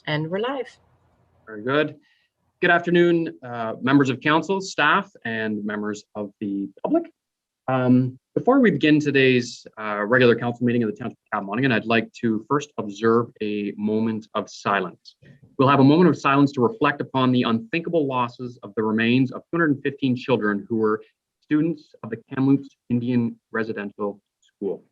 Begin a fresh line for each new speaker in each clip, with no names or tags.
And we're live.
Very good. Good afternoon, members of council, staff, and members of the public. Before we begin today's regular council meeting of the Township of Monaghan, I'd like to first observe a moment of silence. We'll have a moment of silence to reflect upon the unthinkable losses of the remains of 215 children who were students of the Kamloops Indian Residential School.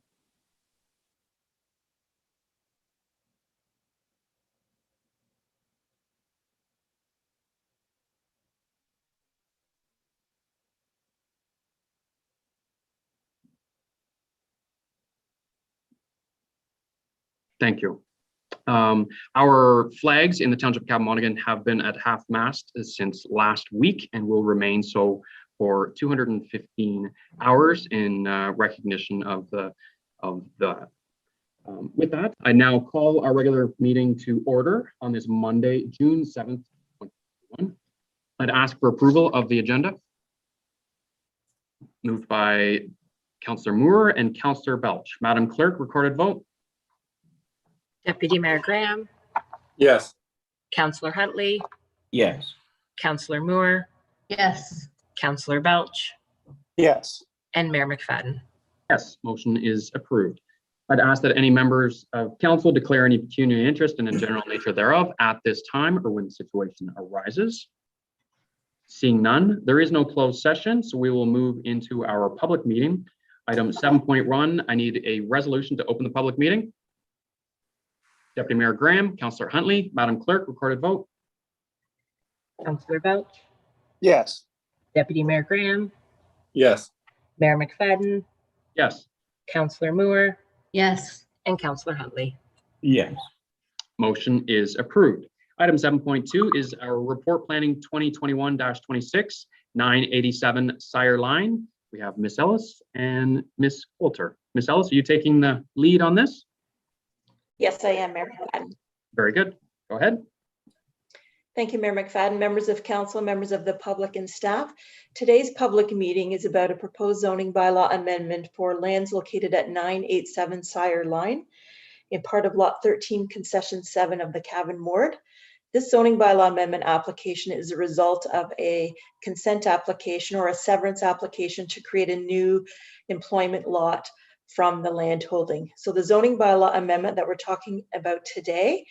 Thank you. Our flags in the Township of Monaghan have been at half-mast since last week and will remain so for 215 hours in recognition of that. With that, I now call our regular meeting to order on this Monday, June 7th, 2021. I'd ask for approval of the agenda. Moved by Councillor Moore and Councillor Belch. Madam Clerk, recorded vote.
Deputy Mayor Graham.
Yes.
Councillor Huntley.
Yes.
Councillor Moore.
Yes.
Councillor Belch.
Yes.
And Mayor McFadden.
Yes, motion is approved. I'd ask that any members of council declare any pecuniary interest in the general nature thereof at this time or when the situation arises. Seeing none, there is no closed session, so we will move into our public meeting. Item 7.1, I need a resolution to open the public meeting. Deputy Mayor Graham, Councillor Huntley, Madam Clerk, recorded vote.
Councillor Belch.
Yes.
Deputy Mayor Graham.
Yes.
Mayor McFadden.
Yes.
Councillor Moore.
Yes.
And Councillor Huntley.
Yes.
Motion is approved. Item 7.2 is our report planning 2021-26, 987 Sire Line. We have Miss Ellis and Miss Coulter. Miss Ellis, are you taking the lead on this?
Yes, I am, Mayor McFadden.
Very good. Go ahead.
Thank you, Mayor McFadden, members of council, members of the public and staff. Today's public meeting is about a proposed zoning bylaw amendment for lands located at 987 Sire Line in part of Lot 13, Concession 7 of the Cavan Ward. This zoning bylaw amendment application is a result of a consent application or a severance application to create a new employment lot from the land holding. So the zoning bylaw amendment that we're talking about today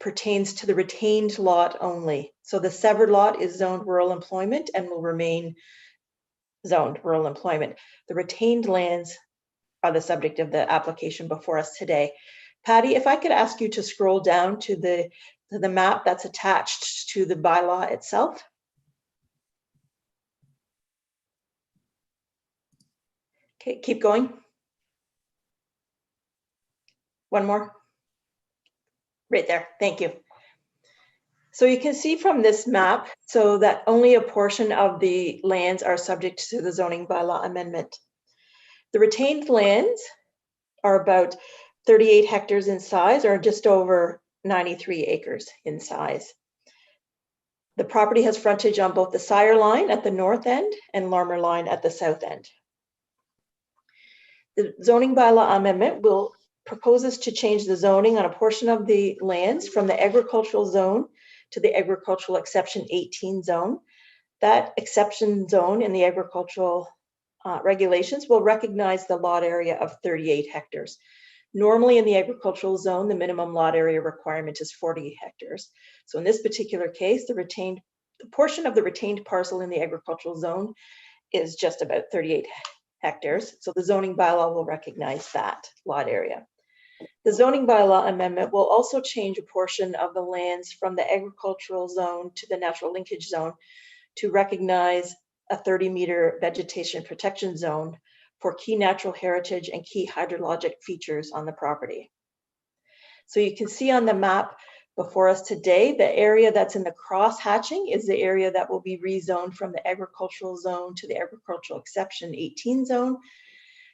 pertains to the retained lot only. So the severed lot is zoned rural employment and will remain zoned rural employment. The retained lands are the subject of the application before us today. Patty, if I could ask you to scroll down to the map that's attached to the bylaw itself. Okay, keep going. One more. Right there, thank you. So you can see from this map, so that only a portion of the lands are subject to the zoning bylaw amendment. The retained lands are about 38 hectares in size, or just over 93 acres in size. The property has frontage on both the Sire Line at the north end and Larmer Line at the south end. The zoning bylaw amendment proposes to change the zoning on a portion of the lands from the agricultural zone to the agricultural exception 18 zone. That exception zone in the agricultural regulations will recognize the lot area of 38 hectares. Normally in the agricultural zone, the minimum lot area requirement is 40 hectares. So in this particular case, the portion of the retained parcel in the agricultural zone is just about 38 hectares. So the zoning bylaw will recognize that lot area. The zoning bylaw amendment will also change a portion of the lands from the agricultural zone to the natural linkage zone to recognize a 30-meter vegetation protection zone for key natural heritage and key hydrologic features on the property. So you can see on the map before us today, the area that's in the cross hatching is the area that will be rezoned from the agricultural zone to the agricultural exception 18 zone.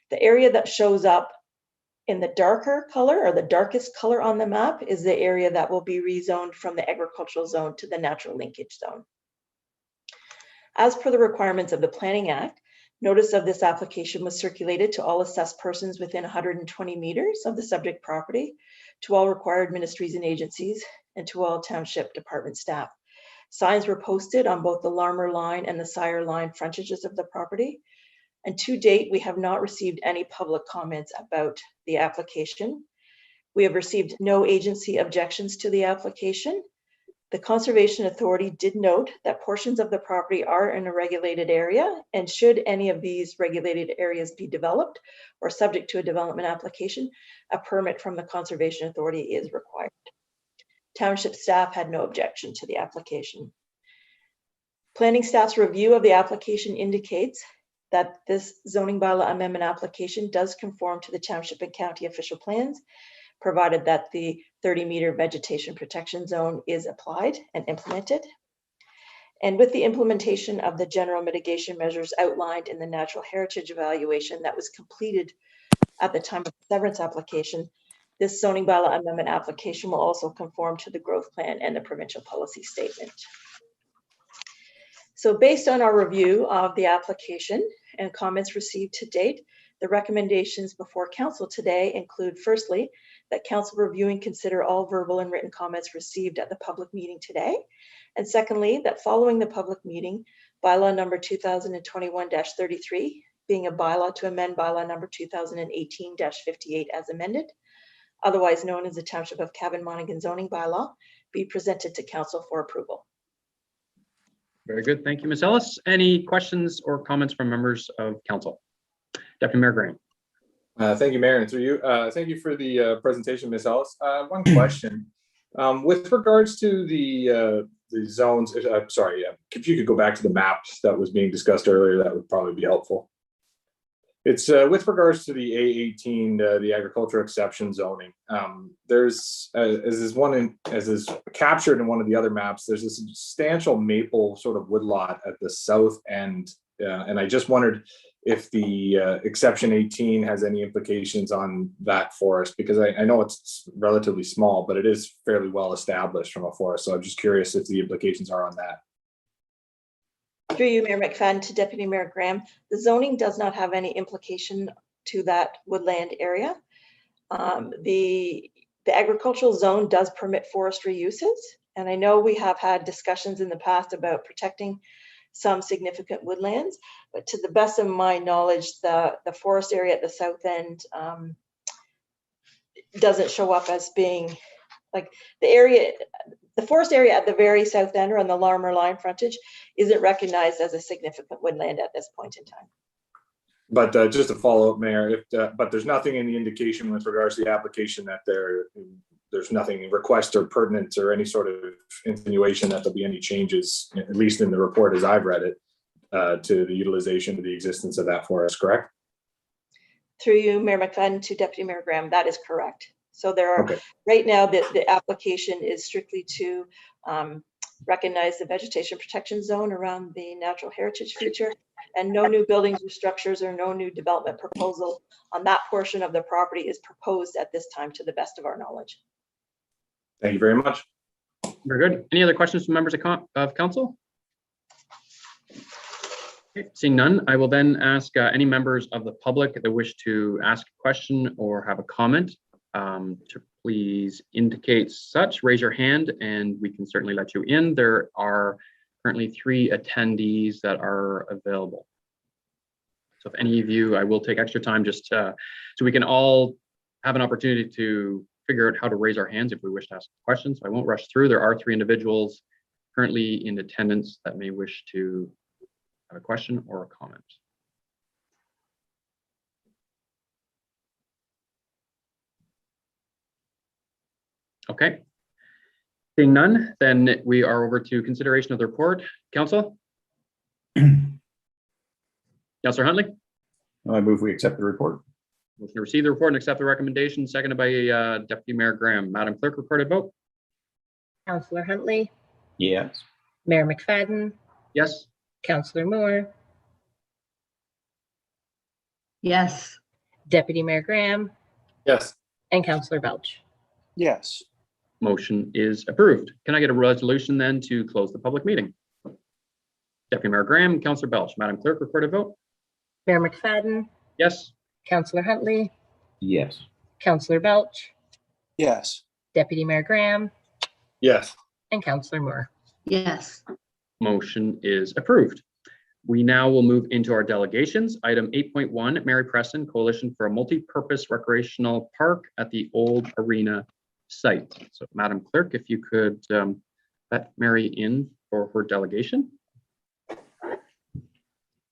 The area that shows up in the darker color or the darkest color on the map is the area that will be rezoned from the agricultural zone to the natural linkage zone. As per the requirements of the Planning Act, notice of this application was circulated to all assessed persons within 120 meters of the subject property to all required ministries and agencies, and to all township department staff. Signs were posted on both the Larmer line and the Sire line frontages of the property. And to date, we have not received any public comments about the application. We have received no agency objections to the application. The Conservation Authority did note that portions of the property are in a regulated area, and should any of these regulated areas be developed or subject to a development application, a permit from the Conservation Authority is required. Township staff had no objection to the application. Planning staff's review of the application indicates that this zoning bylaw amendment application does conform to the township and county official plans, provided that the 30-meter vegetation protection zone is applied and implemented. And with the implementation of the general mitigation measures outlined in the natural heritage evaluation that was completed at the time of the severance application, this zoning bylaw amendment application will also conform to the growth plan and the provincial policy statement. So based on our review of the application and comments received to date, the recommendations before council today include, firstly, that council review and consider all verbal and written comments received at the public meeting today. And secondly, that following the public meeting, bylaw number 2021-33, being a bylaw to amend bylaw number 2018-58 as amended, otherwise known as the Township of Cavan-Monaghan zoning bylaw, be presented to council for approval.
Very good. Thank you, Ms. Ellis. Any questions or comments from members of council? Deputy Mayor Graham.
Thank you, Mayor, and through you. Thank you for the presentation, Ms. Ellis. One question. With regards to the zones, sorry, if you could go back to the map that was being discussed earlier, that would probably be helpful. It's with regards to the A18, the agricultural exception zoning. There's, as is captured in one of the other maps, there's a substantial maple sort of woodlot at the south end. And I just wondered if the exception 18 has any implications on that forest, because I know it's relatively small, but it is fairly well established from a forest. So I'm just curious if the implications are on that.
Through you, Mayor McFadden, to Deputy Mayor Graham, the zoning does not have any implication to that woodland area. The agricultural zone does permit forestry uses, and I know we have had discussions in the past about protecting some significant woodlands, but to the best of my knowledge, the forest area at the south end doesn't show up as being like the forest area at the very south end or on the Larmer line frontage isn't recognized as a significant woodland at this point in time.
But just to follow up, Mayor, but there's nothing in the indication with regards to the application that there's nothing in request or pertinence or any sort of insinuation that there'll be any changes, at least in the report as I've read it, to the utilization of the existence of that forest, correct?
Through you, Mayor McFadden, to Deputy Mayor Graham, that is correct. So there are,
Okay.
right now, the application is strictly to recognize the vegetation protection zone around the natural heritage feature, and no new buildings or structures or no new development proposal on that portion of the property is proposed at this time, to the best of our knowledge.
Thank you very much.
Very good. Any other questions from members of council? Okay, seeing none, I will then ask any members of the public that wish to ask a question or have a comment to please indicate such. Raise your hand and we can certainly let you in. There are currently 3 attendees that are available. So if any of you, I will take extra time just so we can all have an opportunity to figure out how to raise our hands if we wish to ask questions. So I won't rush through. There are 3 individuals currently in attendance that may wish to have a question or a comment. Okay. Seeing none, then we are over to consideration of the report. Council? Councillor Huntley?
I move we accept the report.
Motion to receive the report and accept the recommendation, seconded by Deputy Mayor Graham. Madam Clerk, recorded vote.
Councillor Huntley,
Yes.
Mayor McFadden,
Yes.
Councillor Moore,
Yes.
Deputy Mayor Graham,
Yes.
and Councillor Belch.
Yes.
Motion is approved. Can I get a resolution then to close the public meeting? Deputy Mayor Graham, Councillor Belch. Madam Clerk, recorded vote.
Mayor McFadden,
Yes.
Councillor Huntley,
Yes.
Councillor Belch,
Yes.
Deputy Mayor Graham,
Yes.
and Councillor Moore.
Yes.
Motion is approved. We now will move into our delegations. Item 8.1, Mary Preston, Coalition for a Multi-Purpose Recreational Park at the Old Arena site. So Madam Clerk, if you could let Mary in for her delegation.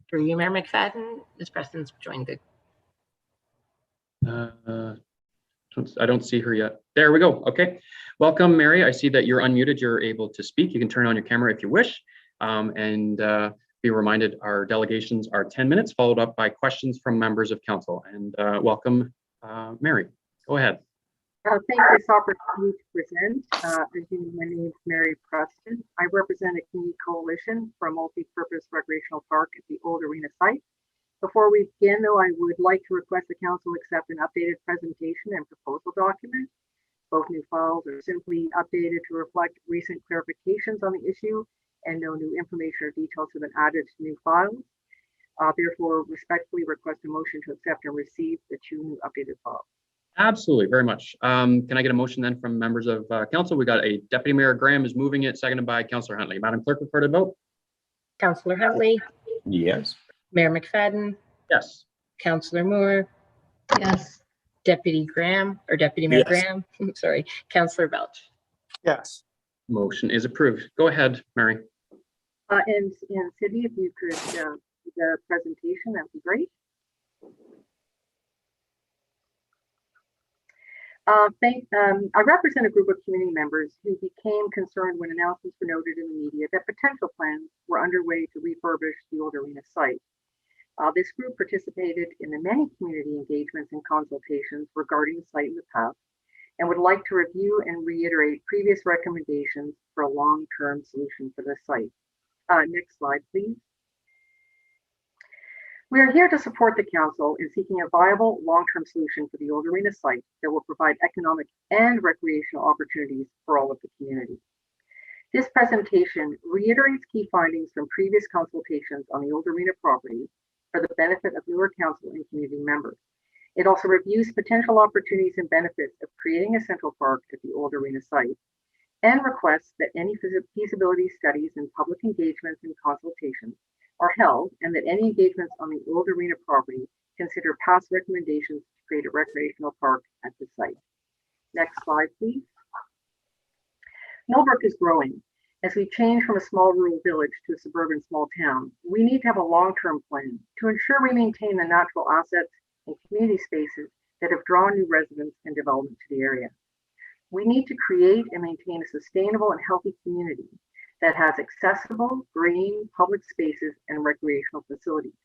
Through you, Mayor McFadden, Ms. Preston's joined the
I don't see her yet. There we go. Okay. Welcome, Mary. I see that you're unmuted. You're able to speak. You can turn on your camera if you wish. Be reminded our delegations are 10 minutes, followed up by questions from members of council. And welcome, Mary. Go ahead.
Thank you for this opportunity to present. As you know, my name is Mary Preston. I represent a community coalition for a multi-purpose recreational park at the Old Arena site. Before we begin, though, I would like to request the council accept an updated presentation and proposal document. Both new files are simply updated to reflect recent clarifications on the issue, and no new information or details have been added to new files. Therefore, respectfully request a motion to accept and receive the two new updated files.
Absolutely, very much. Can I get a motion then from members of council? We got a Deputy Mayor Graham is moving it, seconded by Councillor Huntley. Madam Clerk, record a vote.
Councillor Huntley,
Yes.
Mayor McFadden,
Yes.
Councillor Moore,
Yes.
Deputy Graham, or Deputy Mayor
Yes.
Graham, sorry, Councillor Belch.
Yes.
Motion is approved. Go ahead, Mary.
And Cindy, if you could do the presentation, that would be great. I represent a group of community members who became concerned when announcements were noted in the media that potential plans were underway to refurbish the Old Arena site. This group participated in the many community engagements and consultations regarding the site in the past and would like to review and reiterate previous recommendations for a long-term solution for the site. Next slide, please. We are here to support the council in seeking a viable long-term solution for the Old Arena site that will provide economic and recreational opportunities for all of the community. This presentation reiterates key findings from previous consultations on the Old Arena property for the benefit of newer council and community members. It also reviews potential opportunities and benefits of creating a central park at the Old Arena site and requests that any feasibility studies and public engagements and consultations are held, and that any engagements on the Old Arena property consider past recommendations to create a recreational park at the site. Next slide, please. Millbrook is growing. As we change from a small rural village to a suburban small town, we need to have a long-term plan to ensure we maintain the natural assets and community spaces that have drawn new residents and development to the area. We need to create and maintain a sustainable and healthy community that has accessible, green, public spaces and recreational facilities.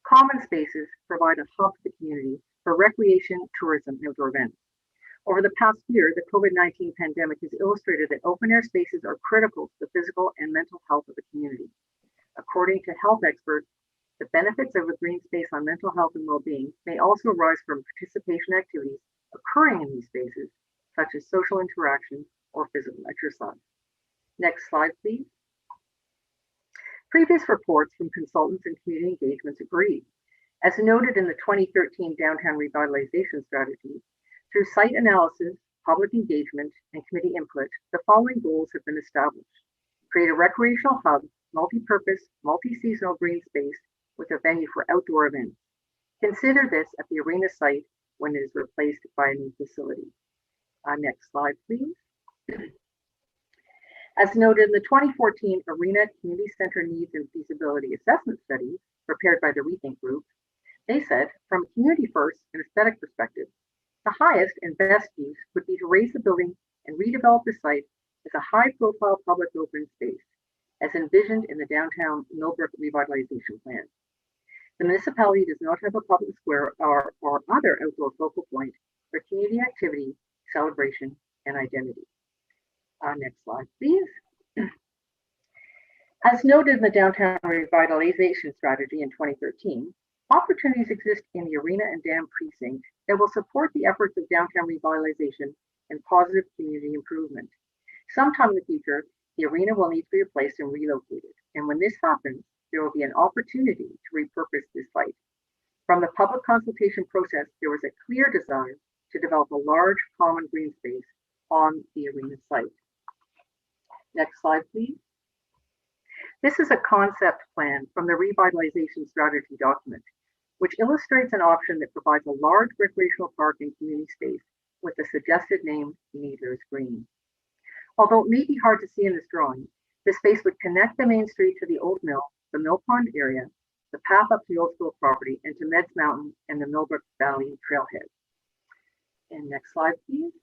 Common spaces provide a hub for the community for recreation, tourism, and outdoor events. Over the past year, the COVID-19 pandemic has illustrated that open-air spaces are critical to the physical and mental health of the community. According to health experts, the benefits of a green space on mental health and well-being may also arise from participation activities occurring in these spaces, such as social interaction or physical exercise. Next slide, please. Previous reports from consultants and community engagements agreed. As noted in the 2013 Downtown Revitalization Strategy, through site analysis, public engagement, and committee input, the following goals have been established. Create a recreational hub, multi-purpose, multi-seasonal green space with a venue for outdoor events. Consider this at the arena site when it is replaced by a new facility. Next slide, please. As noted in the 2014 Arena Community Center Needs and Feasibility Assessment Study prepared by the Rethink Group, they said, from a community first and aesthetic perspective, the highest and best use would be to raise the building and redevelop the site as a high-profile public open space, as envisioned in the downtown Millbrook Revitalization Plan. The municipality does not have a public square or other outdoor focal point for community activity, celebration, and identity. Next slide, please. As noted in the Downtown Revitalization Strategy in 2013, opportunities exist in the arena and dam precinct that will support the efforts of downtown revitalization and positive community improvement. Sometime in the future, the arena will need to be replaced and relocated. And when this happens, there will be an opportunity to repurpose this site. From the public consultation process, there was a clear desire to develop a large common green space on the arena site. Next slide, please. This is a concept plan from the Revitalization Strategy document, which illustrates an option that provides a large recreational park and community space with the suggested name Needler's Green. Although it may be hard to see in this drawing, the space would connect the main street to the old mill, the Mill Pond area, the path up to the old school property, and to Meds Mountain and the Millbrook Valley trailhead. And next slide, please.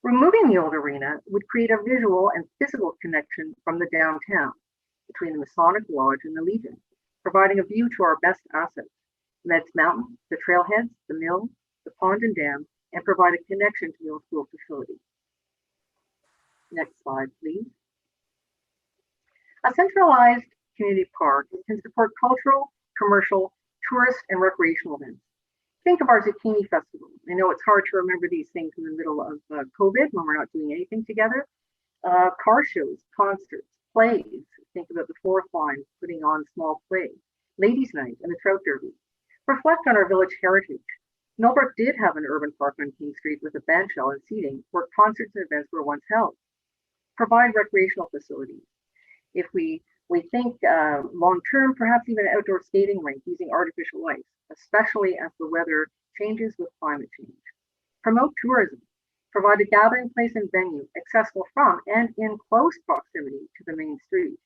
Removing the old arena would create a visual and physical connection from the downtown between the Masonic Lodge and the Legion, providing a view to our best assets, Meds Mountain, the trailheads, the mill, the pond and dam, and provide a connection to the old school facility. Next slide, please. A centralized community park can support cultural, commercial, tourist, and recreational events. Think of our Zucchini Festival. I know it's hard to remember these things in the middle of COVID when we're not doing anything together. Car shows, concerts, plays. Think about the Fourth Line putting on small plays, Ladies' Night, and the Trout Derby. Reflect on our village heritage. Millbrook did have an urban park on King Street with a bandshell and seating where concerts and events were once held. Provide recreational facilities. If we think long-term, perhaps even an outdoor skating rink using artificial ice, especially as the weather changes with climate change. Promote tourism. Provide a gathering place and venue accessible from and in close proximity to the main street.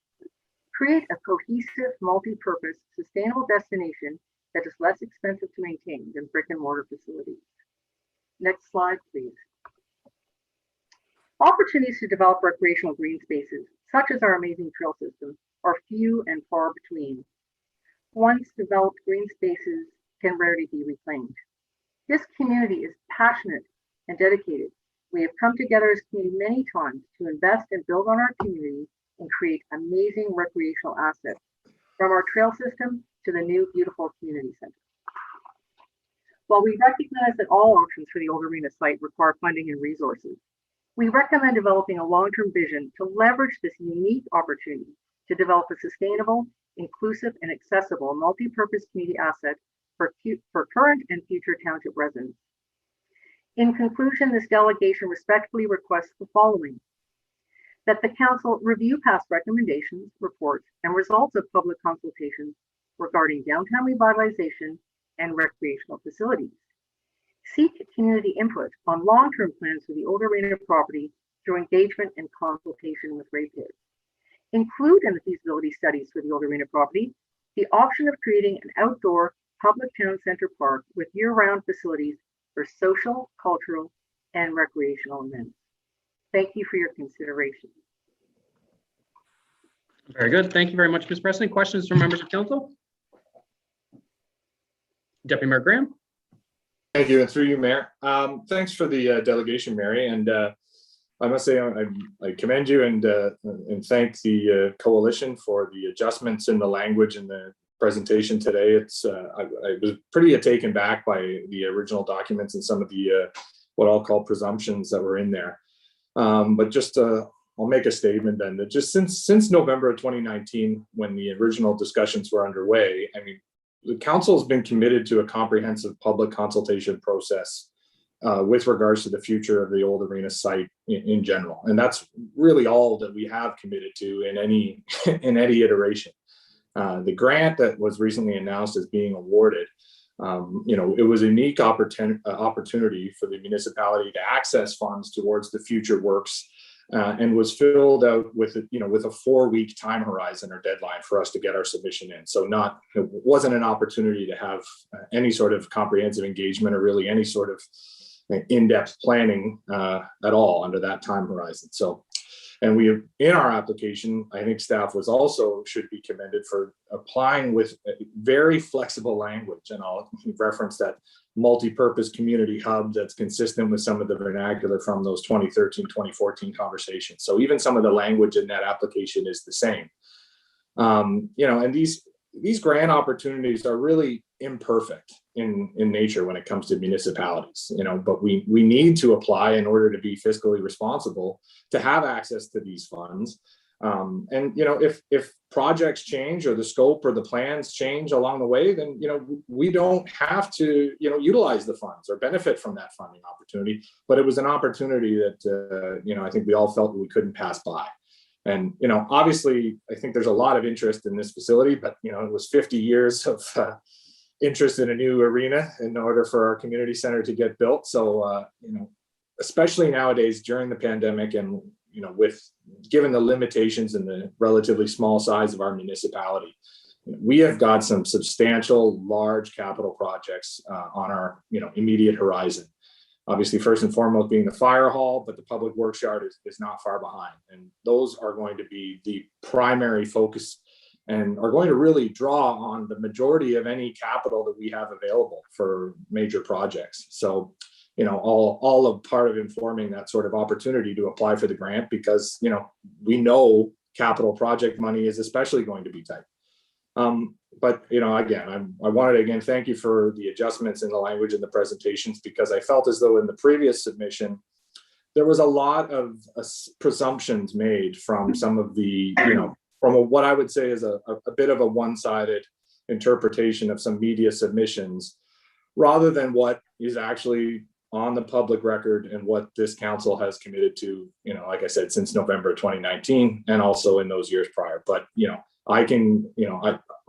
Create a cohesive, multi-purpose, sustainable destination that is less expensive to maintain than brick and mortar facilities. Next slide, please. Opportunities to develop recreational green spaces, such as our amazing trail system, are few and far between. Once developed green spaces can rarely be reclaimed. This community is passionate and dedicated. We have come together as a community many times to invest and build on our community and create amazing recreational assets, from our trail system to the new beautiful community center. While we recognize that all options for the old arena site require funding and resources, we recommend developing a long-term vision to leverage this unique opportunity to develop a sustainable, inclusive, and accessible multi-purpose community asset for current and future township residents. In conclusion, this delegation respectfully requests the following: that the council review past recommendations, reports, and results of public consultations regarding downtown revitalization and recreational facilities. Seek community input on long-term plans for the old arena property through engagement and consultation with ratepayers. Include in the feasibility studies for the old arena property the option of creating an outdoor public town center park with year-round facilities for social, cultural, and recreational events. Thank you for your consideration.
Very good. Thank you very much, Ms. Preston. Questions from members of council? Deputy Mayor Graham.
Thank you, and through you, Mayor. Thanks for the delegation, Mary, and I must say I commend you and thank the coalition for the adjustments in the language in the presentation today. It's I was pretty taken back by the original documents and some of the what I'll call presumptions that were in there. But just I'll make a statement then that just since November of 2019, when the original discussions were underway, I mean, the council has been committed to a comprehensive public consultation process with regards to the future of the old arena site in general. And that's really all that we have committed to in any iteration. The grant that was recently announced as being awarded, it was a unique opportunity for the municipality to access funds towards the future works and was filled out with a 4-week time horizon or deadline for us to get our submission in. So it wasn't an opportunity to have any sort of comprehensive engagement or really any sort of in-depth planning at all under that time horizon. So, and we have in our application, I think staff should be commended for applying with very flexible language. And I'll reference that multi-purpose community hub that's consistent with some of the vernacular from those 2013, 2014 conversations. So even some of the language in that application is the same. And these grant opportunities are really imperfect in nature when it comes to municipalities, but we need to apply in order to be fiscally responsible to have access to these funds. And if projects change or the scope or the plans change along the way, then we don't have to utilize the funds or benefit from that funding opportunity. But it was an opportunity that I think we all felt we couldn't pass by. And obviously, I think there's a lot of interest in this facility, but it was 50 years of interest in a new arena in order for our community center to get built. So especially nowadays during the pandemic, and with given the limitations and the relatively small size of our municipality, we have got some substantial large capital projects on our immediate horizon. Obviously, first and foremost being the fire hall, but the public works yard is not far behind. And those are going to be the primary focus and are going to really draw on the majority of any capital that we have available for major projects. So, all of part of informing that sort of opportunity to apply for the grant, because, we know capital project money is especially going to be tight. But again, I wanted to again thank you for the adjustments in the language and the presentations, because I felt as though in the previous submission there was a lot of presumptions made from some of the from what I would say is a bit of a one-sided interpretation of some media submissions, rather than what is actually on the public record and what this council has committed to, like I said, since November 2019 and also in those years prior. But I can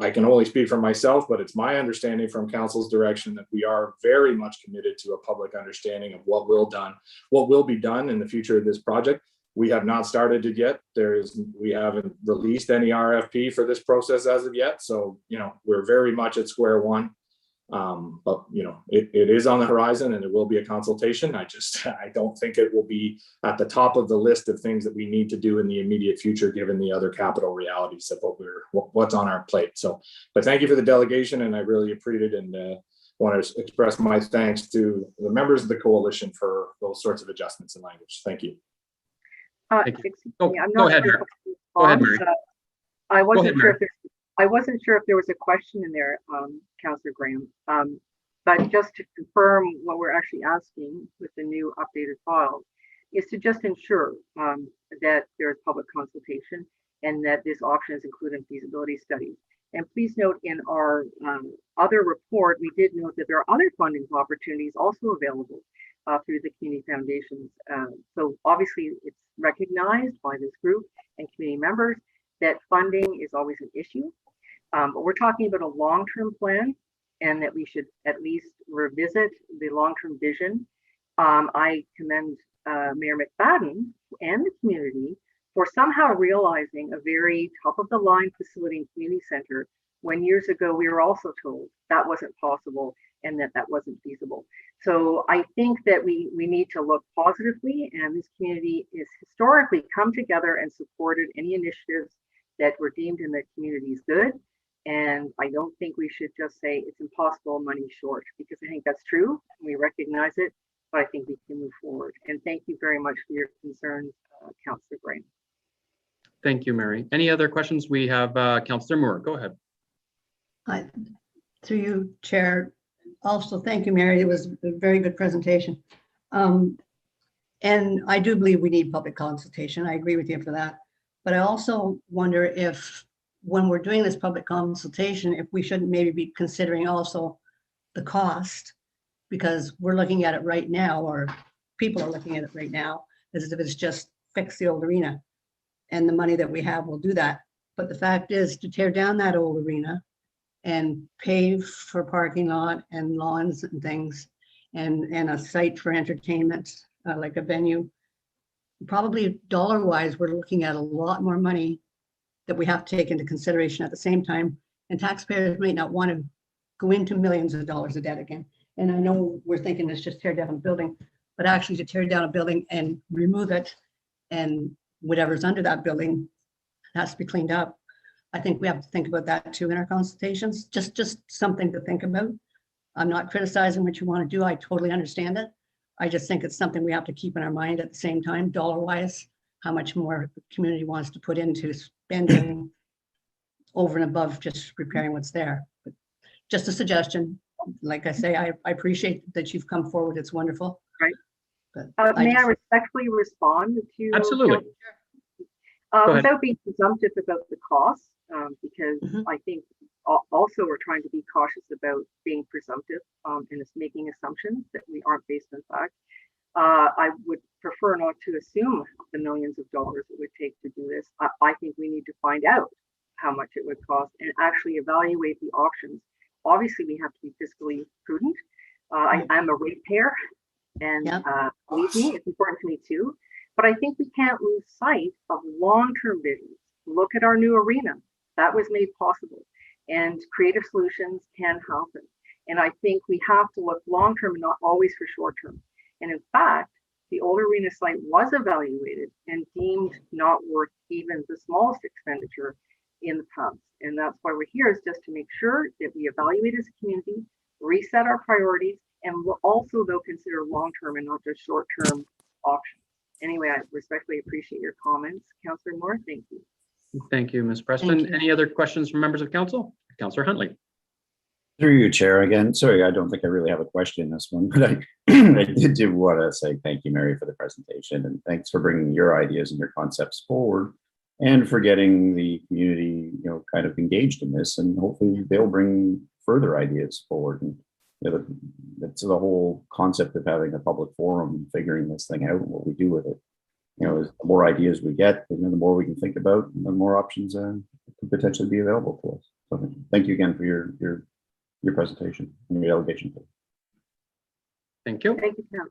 only speak for myself, but it's my understanding from council's direction that we are very much committed to a public understanding of what will be done in the future of this project. We have not started it yet. We haven't released any RFP for this process as of yet. So, we're very much at square one. But it is on the horizon and there will be a consultation. I don't think it will be at the top of the list of things that we need to do in the immediate future, given the other capital realities of what's on our plate. So, but thank you for the delegation, and I really appreciate it, and want to express my thanks to the members of the coalition for those sorts of adjustments in language. Thank you.
Excuse me, I'm
Go
not
ahead,
sure
Mary.
if I can
Go ahead,
respond.
Mary.
I wasn't
ahead,
sure
Mary.
if I wasn't sure if there was a question in there, Councillor Graham. But just to confirm what we're actually asking with the new updated file is to just ensure that there's public consultation and that this option is included in feasibility studies. And please note, in our other report, we did note that there are other funding opportunities also available through the community foundations. So obviously it's recognized by this group and community members that funding is always an issue. But we're talking about a long-term plan, and that we should at least revisit the long-term vision. I commend Mayor McFadden and the community for somehow realizing a very top-of-the-line facility and community center when years ago we were also told that wasn't possible and that wasn't feasible. So I think that we need to look positively, and this community has historically come together and supported any initiatives that were deemed in the community's good. And I don't think we should just say it's impossible, money short, because I think that's true. We recognize it, but I think we can move forward. And thank you very much for your concerns, Councillor Graham.
Thank you, Mary. Any other questions? We have Councillor Moore. Go ahead.
Through you, Chair. Also, thank you, Mary. It was a very good presentation. And I do believe we need public consultation. I agree with you for that. But I also wonder if, when we're doing this public consultation, if we shouldn't maybe be considering also the cost, because we're looking at it right now, or people are looking at it right now, as if it's just fix the old arena, and the money that we have will do that. But the fact is, to tear down that old arena and pave for parking lot and lawns and things, and a site for entertainment, like a venue, probably dollar-wise, we're looking at a lot more money that we have to take into consideration at the same time. And taxpayers may not want to go into millions of dollars of debt again. And I know we're thinking it's just tear down a building, but actually to tear down a building and remove it, and whatever's under that building has to be cleaned up. I think we have to think about that too in our consultations. Just something to think about. I'm not criticizing what you want to do. I totally understand it. I just think it's something we have to keep in our mind at the same time, dollar-wise, how much more the community wants to put into spending over and above just repairing what's there. But just a suggestion. Like I say, I appreciate that you've come forward. It's wonderful.
Right.
But
May I respectfully respond to?
Absolutely. ahead.
Without being presumptive about the cost, because
Mhm.
I think also we're trying to be cautious about being presumptive and it's making assumptions that we aren't based on fact. I would prefer not to assume the millions of dollars it would take to do this. I think we need to find out how much it would cost and actually evaluate the options. Obviously, we have to be fiscally prudent. I'm a ratepayer, and believe me, it's important to me too. But I think we can't lose sight of long-term visions. Look at our new arena. That was made possible. And creative solutions can happen. And I think we have to look long-term and not always for short-term. And in fact, the old arena site was evaluated and deemed not worth even the smallest expenditure in the past. And that's why we're here, is just to make sure that we evaluate as a community, reset our priorities, and we'll also, though, consider long-term and not just short-term options. Anyway, I respectfully appreciate your comments. Councillor Moore, thank you.
Thank you, Ms.
Thank
Preston.
you.
Any other questions from members of council? Councillor Huntley.
Through you, Chair, again. Sorry, I don't think I really have a question in this one, but I, I did want to say thank you, Mary, for the presentation, and thanks for bringing your ideas and your concepts forward, and for getting the community, kind of engaged in this, and hopefully they'll bring further ideas forward. And that's the whole concept of having a public forum and figuring this thing out and what we do with it. As the more ideas we get, the more we can think about, and the more options could potentially be available to us. So thank you again for your presentation and your delegation.
Thank you.
Thank you, Councillor.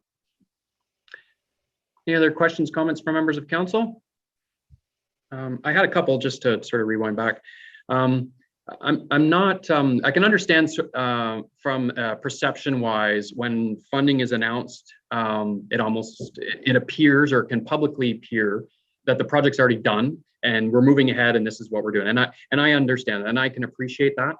Any other questions, comments from members of council? I had a couple just to sort of rewind back. I'm not, I can understand from perception wise, when funding is announced, it appears or can publicly appear that the project's already done and we're moving ahead and this is what we're doing. And I understand and I can appreciate that.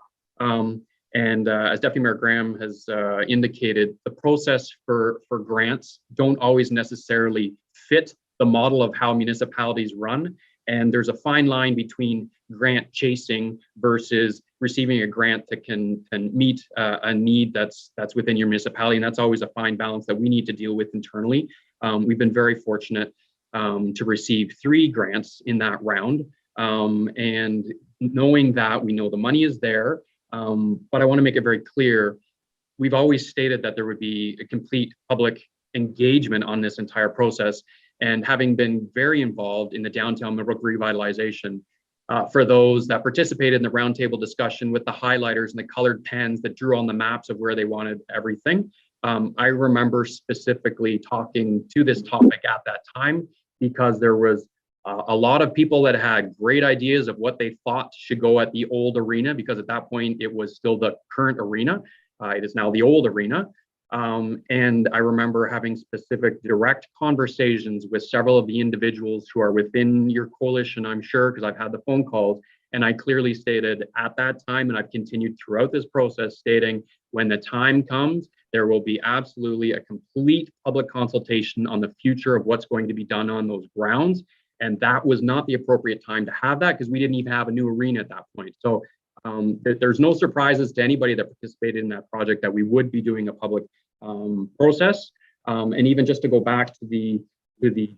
And as Deputy Mayor Graham has indicated, the process for grants don't always necessarily fit the model of how municipalities run. And there's a fine line between grant chasing versus receiving a grant that can meet a need that's within your municipality. And that's always a fine balance that we need to deal with internally. We've been very fortunate to receive 3 grants in that round. And knowing that, we know the money is there. But I want to make it very clear, we've always stated that there would be a complete public engagement on this entire process. And having been very involved in the downtown Millbrook revitalization, for those that participated in the roundtable discussion with the highlighters and the colored pens that drew on the maps of where they wanted everything, I remember specifically talking to this topic at that time because there was a lot of people that had great ideas of what they thought should go at the old arena, because at that point it was still the current arena. It is now the old arena. And I remember having specific direct conversations with several of the individuals who are within your coalition, I'm sure, because I've had the phone calls. And I clearly stated at that time, and I've continued throughout this process, stating when the time comes, there will be absolutely a complete public consultation on the future of what's going to be done on those grounds. And that was not the appropriate time to have that because we didn't even have a new arena at that point. So there's no surprises to anybody that participated in that project that we would be doing a public process. And even just to go back to the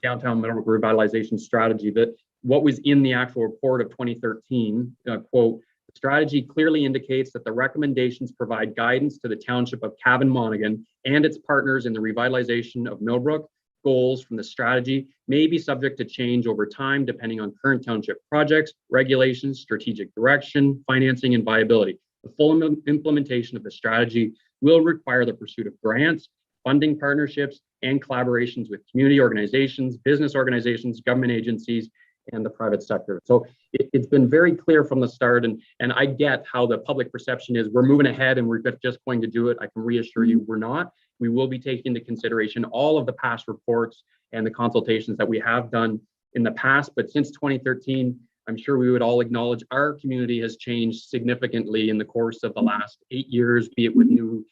downtown Millbrook revitalization strategy, that what was in the actual report of 2013, quote, the strategy clearly indicates that the recommendations provide guidance to the township of Cavan Monaghan and its partners in the revitalization of Millbrook. Goals from the strategy may be subject to change over time depending on current township projects, regulations, strategic direction, financing, and viability. The full implementation of the strategy will require the pursuit of grants, funding partnerships, and collaborations with community organizations, business organizations, government agencies, and the private sector. So it's been very clear from the start, and I get how the public perception is we're moving ahead and we're just going to do it. I can reassure you we're not. We will be taking into consideration all of the past reports and the consultations that we have done in the past, but since 2013, I'm sure we would all acknowledge our community has changed significantly in the course of the last 8 years, be it with new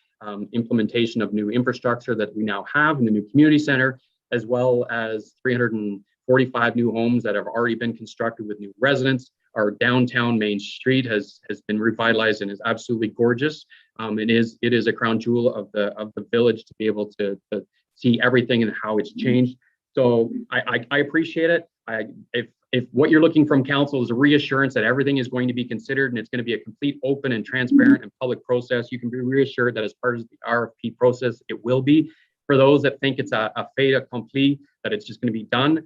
implementation of new infrastructure that we now have in the new community center, as well as 345 new homes that have already been constructed with new residents. Our downtown Main Street has been revitalized and is absolutely gorgeous. It is a crown jewel of the village to be able to see everything and how it's changed. So I appreciate it. if what you're looking from council is a reassurance that everything is going to be considered and it's going to be a complete open and transparent and public process, you can be reassured that as part of the RFP process, it will be. For those that think it's a fait accompli, that it's just going to be done,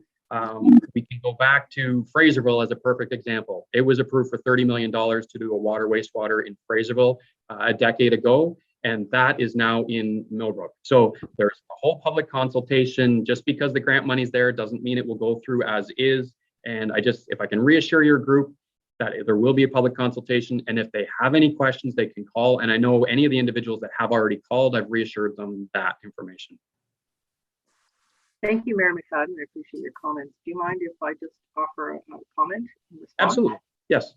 we can go back to Fraserville as a perfect example. It was approved for $30 million to do a water wastewater in Fraserville a decade ago, and that is now in Millbrook. So there's a whole public consultation. Just because the grant money's there doesn't mean it will go through as is. And if I can reassure your group that there will be a public consultation, and if they have any questions, they can call. And I know any of the individuals that have already called, I've reassured them that information.
Thank you, Mayor McFadden. I appreciate your comments. Do you mind if I just offer a comment in response?
Absolutely. Yes.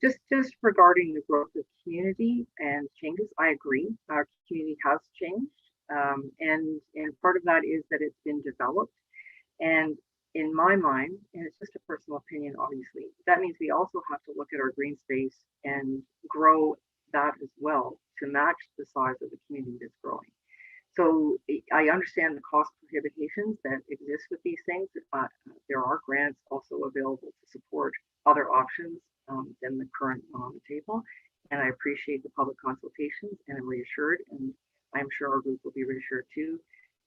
Just regarding the growth of community and changes, I agree. Our community has changed, and part of that is that it's been developed. And in my mind, and it's just a personal opinion, obviously, that means we also have to look at our green space and grow that as well to match the size of the community that's growing. So I understand the cost prohibitions that exist with these things. There are grants also available to support other options than the current one on the table. And I appreciate the public consultations, and I'm reassured, and I'm sure our group will be reassured too,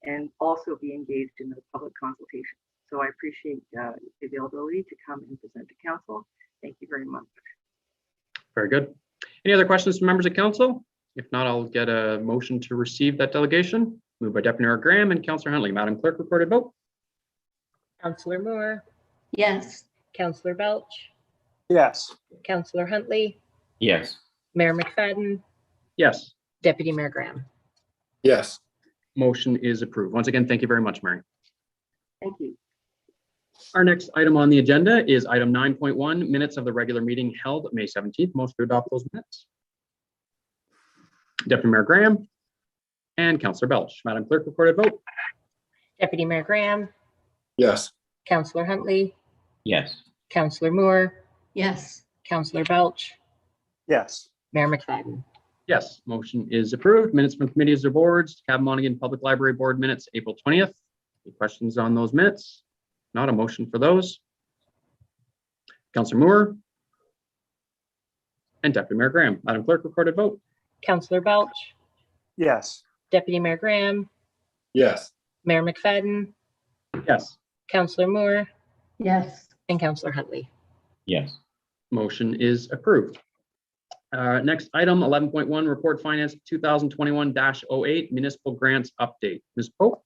and also be engaged in the public consultation. So I appreciate the availability to come and present to council. Thank you very much.
Very good. Any other questions from members of council? If not, I'll get a motion to receive that delegation. Moved by Deputy Mayor Graham and Councillor Huntley. Madam Clerk, recorded vote.
Councillor Moore,
Yes.
Councillor Belch,
Yes.
Councillor Huntley,
Yes.
Mayor McFadden,
Yes,
Deputy Mayor Graham.
Yes.
motion is approved. Once again, thank you very much, Mary.
Thank you.
Our next item on the agenda is item 9.1, minutes of the regular meeting held May 17th. Motion to adopt those minutes. Deputy Mayor Graham and Councillor Belch. Madam Clerk, recorded vote.
Deputy Mayor Graham,
Yes.
Councillor Huntley,
Yes.
Councillor Moore,
Yes.
Councillor Belch,
Yes.
Mayor McFadden.
Yes, motion is approved. Minutes from committees or boards, Cabot Public Library Board minutes, April 20th. Any questions on those minutes? Not a motion for those. Councillor Moore and Deputy Mayor Graham. Madam Clerk, recorded vote.
Councillor Belch,
Yes.
Deputy Mayor Graham,
Yes.
Mayor McFadden,
Yes,
Councillor Moore,
Yes.
and Councillor Huntley.
Yes.
motion is approved. Next item, 11.1, report finance 2021-08 municipal grants update. Ms. Pope?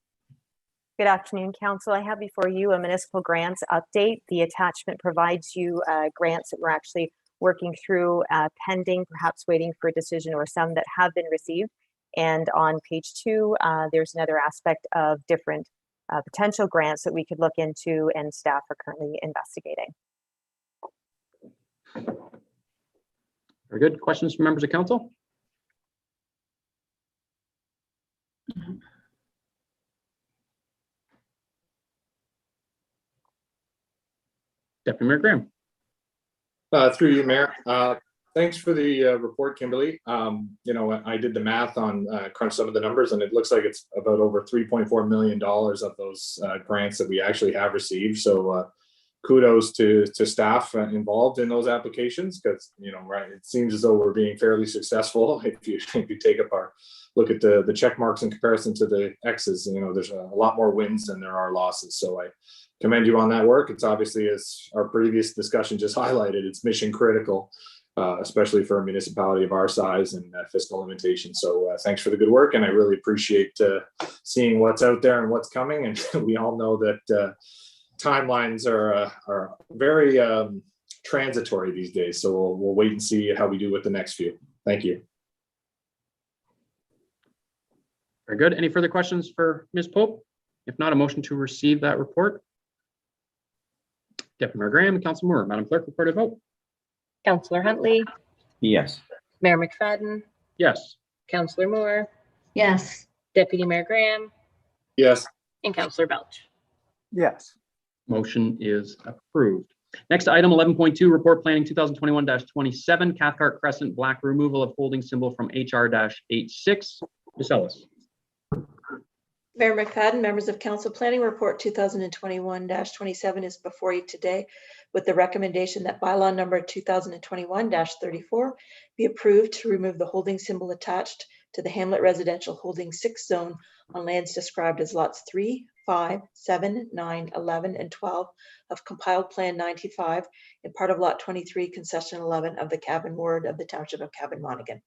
Good afternoon, Council. I have before you a municipal grants update. The attachment provides you grants that we're actually working through, pending, perhaps waiting for a decision, or some that have been received. And on page 2, there's another aspect of different potential grants that we could look into, and staff are currently investigating.
Very good. Questions from members of council? Deputy Mayor Graham.
Through you, Mayor. Thanks for the report, Kimberly. You know, I did the math on crunch some of the numbers, and it looks like it's about over $3.4 million of those grants that we actually have received. So kudos to staff involved in those applications, because, you know, right, it seems as though we're being fairly successful. If you take up our look at the check marks in comparison to the X's, you know, there's a lot more wins than there are losses. So I commend you on that work. It's obviously, as our previous discussion just highlighted, it's mission critical, especially for a municipality of our size and fiscal limitations. So thanks for the good work, and I really appreciate seeing what's out there and what's coming. And we all know that timelines are very transitory these days. So we'll wait and see how we do with the next few. Thank you.
Very good. Any further questions for Ms. Pope? If not, a motion to receive that report. Deputy Mayor Graham and Councillor Moore. Madam Clerk, recorded vote.
Councillor Huntley,
Yes.
Mayor McFadden,
Yes,
Councillor Moore,
Yes.
Deputy Mayor Graham,
Yes.
and Councillor Belch.
Yes.
motion is approved. Next item, 11.2, report planning 2021-27, Cathcart Crescent Black removal of holding symbol from HR-86. Ms. Ellis.
Mayor McFadden, members of council, planning report 2021-27 is before you today with the recommendation that bylaw number 2021-34 be approved to remove the holding symbol attached to the Hamlet Residential Holding 6 zone on lands described as lots 3, 5, 7, 9, 11, and 12 of compiled plan 95 and part of lot 23, concession 11 of the Cavan ward of the Township of Cavan Monaghan.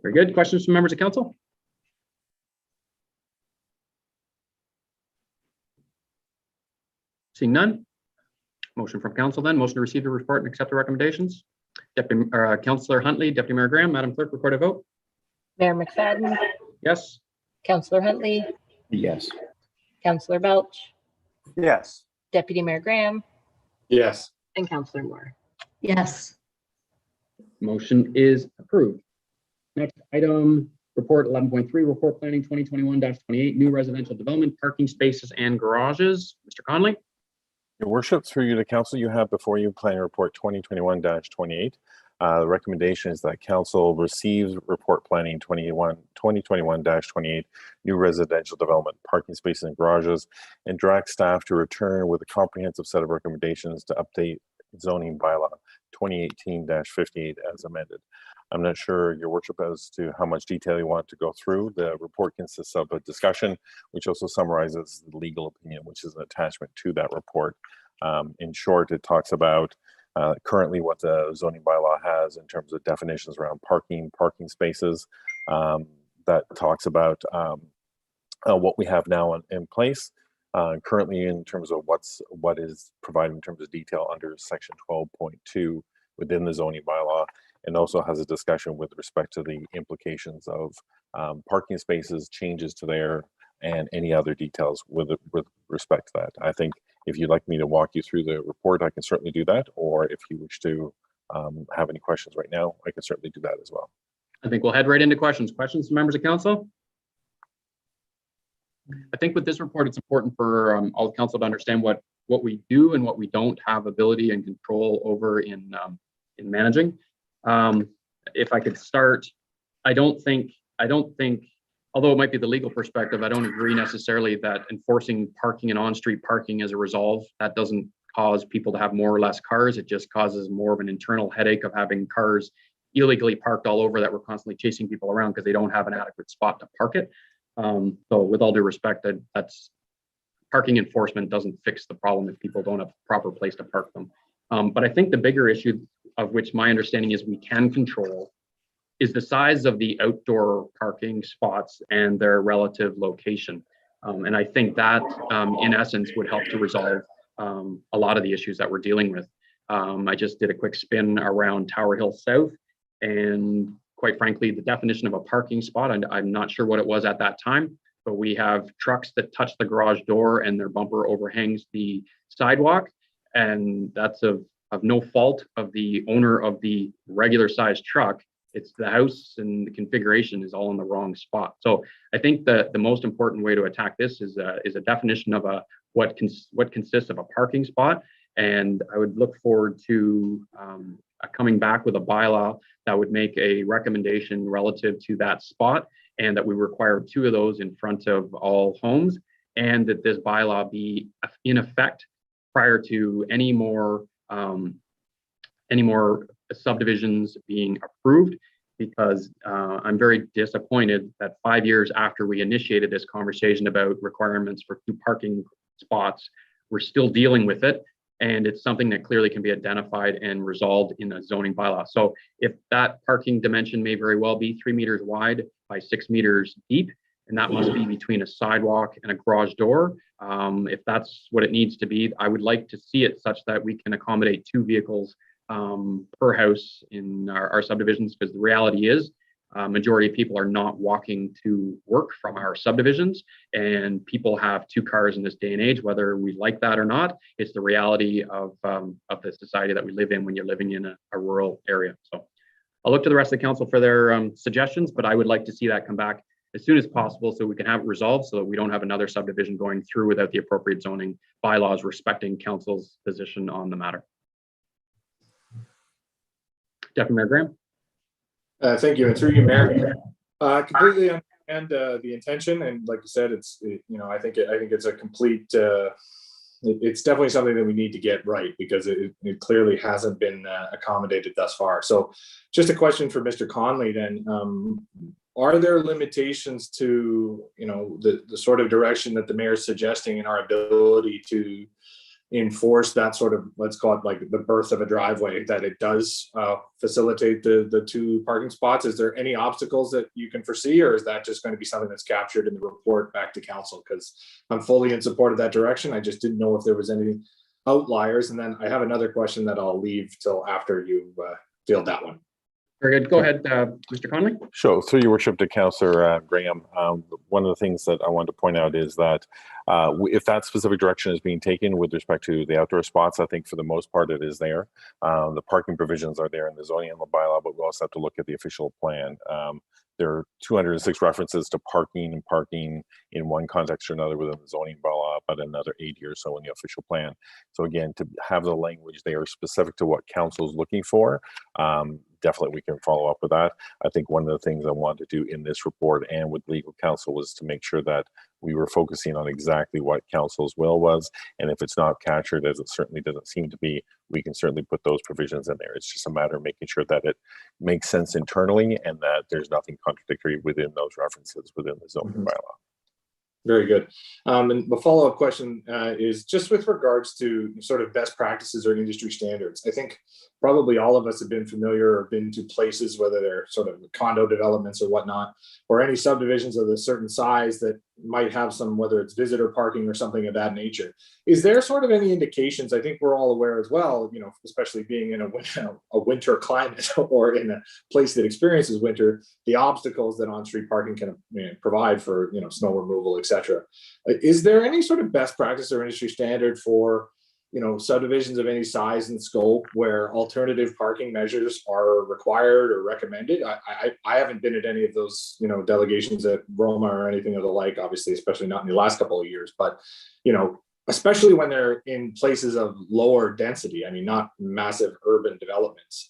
Very good. Questions from members of council? Seeing none. Motion from council then. Motion to receive the report and accept the recommendations. Councillor Huntley, Deputy Mayor Graham, Madam Clerk, record a vote.
Mayor McFadden,
Yes.
Councillor Huntley,
Yes.
Councillor Belch,
Yes.
Deputy Mayor Graham,
Yes.
and Councillor Moore.
Yes.
Motion is approved. Next item, report 11.3, report planning 2021-28, new residential development, parking spaces and garages. Mr. Conley?
Your worship, through you to council, you have before you planning report 2021-28. The recommendation is that council receives report planning 2021-28, new residential development, parking spaces and garages, and direct staff to return with a comprehensive set of recommendations to update zoning bylaw 2018-58 as amended. I'm not sure, your worship, as to how much detail you want to go through. The report consists of a discussion, which also summarizes the legal opinion, which is an attachment to that report. In short, it talks about currently what the zoning bylaw has in terms of definitions around parking spaces. That talks about what we have now in place currently in terms of what is provided in terms of detail under section 12.2 within the zoning bylaw, and also has a discussion with respect to the implications of parking spaces, changes to there, and any other details with respect to that. I think if you'd like me to walk you through the report, I can certainly do that. Or if you wish to have any questions right now, I can certainly do that as well.
I think we'll head right into questions. Questions from members of council? I think with this report, it's important for all of council to understand what we do and what we don't have ability and control over in managing. If I could start, I don't think, although it might be the legal perspective, I don't agree necessarily that enforcing parking and on-street parking is a resolve. That doesn't cause people to have more or less cars. It just causes more of an internal headache of having cars illegally parked all over that we're constantly chasing people around because they don't have an adequate spot to park it. So with all due respect, that's parking enforcement doesn't fix the problem if people don't have a proper place to park them. But I think the bigger issue, of which my understanding is we can control, is the size of the outdoor parking spots and their relative location. And I think that in essence would help to resolve a lot of the issues that we're dealing with. I just did a quick spin around Tower Hill South, and quite frankly, the definition of a parking spot, I'm not sure what it was at that time, but we have trucks that touch the garage door and their bumper overhangs the sidewalk. And that's of no fault of the owner of the regular sized truck. It's the house and the configuration is all in the wrong spot. So I think the most important way to attack this is a definition of what consists of a parking spot. And I would look forward to coming back with a bylaw that would make a recommendation relative to that spot, and that we require 2 of those in front of all homes, and that this bylaw be in effect prior to any more subdivisions being approved, because I'm very disappointed that 5 years after we initiated this conversation about requirements for 2 parking spots, we're still dealing with it. And it's something that clearly can be identified and resolved in a zoning bylaw. So if that parking dimension may very well be 3 meters wide by 6 meters deep, and that must be between a sidewalk and a garage door, if that's what it needs to be, I would like to see it such that we can accommodate 2 vehicles per house in our subdivisions, because the reality is majority of people are not walking to work from our subdivisions, and people have 2 cars in this day and age, whether we like that or not. It's the reality of the society that we live in when you're living in a rural area. So I'll look to the rest of the council for their suggestions, but I would like to see that come back as soon as possible so we can have it resolved, so that we don't have another subdivision going through without the appropriate zoning bylaws respecting council's position on the matter. Deputy Mayor Graham.
Thank you. And through you, Mayor. Completely and the intention, and like you said, I think it's a complete. It's definitely something that we need to get right because it clearly hasn't been accommodated thus far. So, just a question for Mr. Conley then. Are there limitations to the sort of direction that the mayor is suggesting in our ability to enforce that sort of, let's call it like the birth of a driveway, that it does facilitate the 2 parking spots? Is there any obstacles that you can foresee, or is that just going to be something that's captured in the report back to council? Because I'm fully in support of that direction. I just didn't know if there was any outliers. And then I have another question that I'll leave till after you field that one.
Very good. Go ahead, Mr. Conley.
Sure. Through your worship to Councillor Graham, one of the things that I wanted to point out is that if that specific direction is being taken with respect to the outdoor spots, I think for the most part it is there. The parking provisions are there in the zoning and the bylaw, but we also have to look at the official plan. There are 206 references to parking and parking in one context or another within the zoning bylaw, but another 80 or so in the official plan. So again, to have the language there specific to what council is looking for, definitely we can follow up with that. I think one of the things I wanted to do in this report and with legal counsel was to make sure that we were focusing on exactly what council's will was. And if it's not captured, as it certainly doesn't seem to be, we can certainly put those provisions in there. It's just a matter of making sure that it makes sense internally and that there's nothing contradictory within those references within the zoning bylaw.
Very good. And the follow-up question is just with regards to sort of best practices or industry standards. I think probably all of us have been familiar or been to places, whether they're sort of condo developments or whatnot, or any subdivisions of a certain size that might have some, whether it's visitor parking or something of that nature. Is there sort of any indications? I think we're all aware as well, especially being in a winter climate or in a place that experiences winter, the obstacles that on-street parking can provide for, snow removal, etc. Is there any sort of best practice or industry standard for, subdivisions of any size and scope where alternative parking measures are required or recommended? I haven't been at any of those, delegations at Roma or anything of the like, obviously, especially not in the last couple of years, but, especially when they're in places of lower density, not massive urban developments.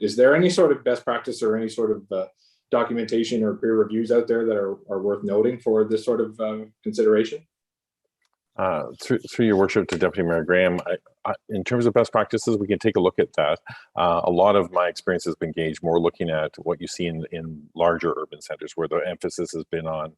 Is there any sort of best practice or any sort of documentation or peer reviews out there that are worth noting for this sort of consideration?
Through your worship to Deputy Mayor Graham, in terms of best practices, we can take a look at that. A lot of my experience has been gauged more looking at what you see in larger urban centers where the emphasis has been on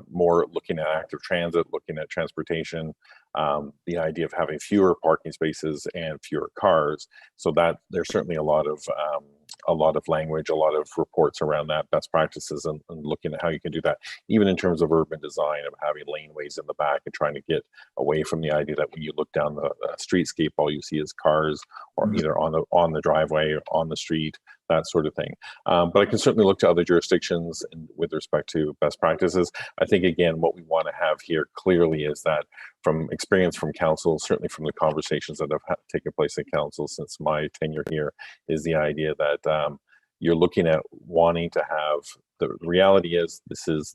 more looking at active transit, looking at transportation, the idea of having fewer parking spaces and fewer cars. So that there's certainly a lot of language, a lot of reports around that, best practices, and looking at how you can do that, even in terms of urban design of having laneways in the back and trying to get away from the idea that when you look down the streetscape, all you see is cars or either on the driveway or on the street, that sort of thing. But I can certainly look to other jurisdictions with respect to best practices. I think, again, what we want to have here clearly is that from experience from council, certainly from the conversations that have taken place in council since my tenure here, is the idea that you're looking at wanting to have, the reality is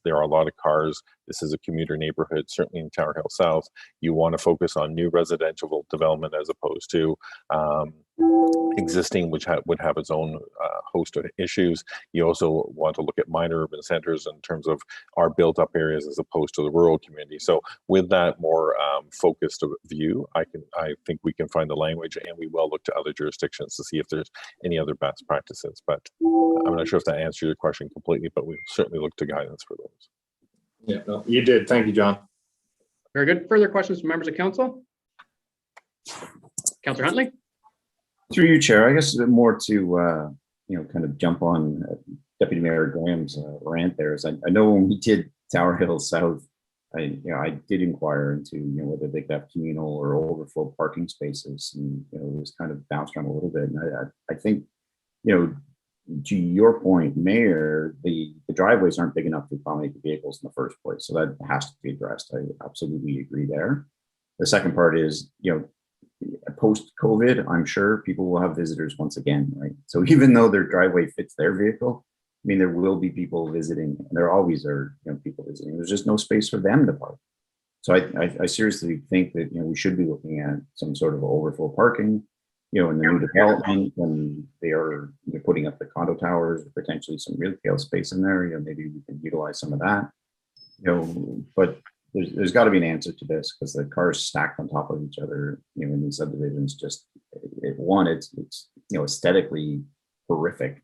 there are a lot of cars. This is a commuter neighborhood, certainly in Tower Hill South. You want to focus on new residential development as opposed to existing, which would have its own host of issues. You also want to look at minor urban centers in terms of our built up areas as opposed to the rural community. So with that more focused view, I think we can find the language, and we will look to other jurisdictions to see if there's any other best practices. But I'm not sure if that answers your question completely, but we certainly look to guidance for those.
Yeah, no, you did. Thank you, John.
Very good. Further questions from members of council? Councillor Huntley?
Through you, Chair, I guess more to kind of jump on Deputy Mayor Graham's rant there. Is I know when we did Tower Hill South, I did inquire into whether they could have communal or overflow parking spaces, and it was kind of bounced around a little bit. And I think to your point, Mayor, the driveways aren't big enough to accommodate the vehicles in the first place, so that has to be addressed. I absolutely agree there. The second part is post-COVID, I'm sure people will have visitors once again, right? So even though their driveway fits their vehicle, there will be people visiting, and there always are people visiting. There's just no space for them to park. So I seriously think that we should be looking at some sort of overflow parking. in the new development, when they're putting up the condo towers, potentially some retail space in there, maybe we can utilize some of that, but there's got to be an answer to this, because the cars stacked on top of each other, in these subdivisions, just it's aesthetically horrific.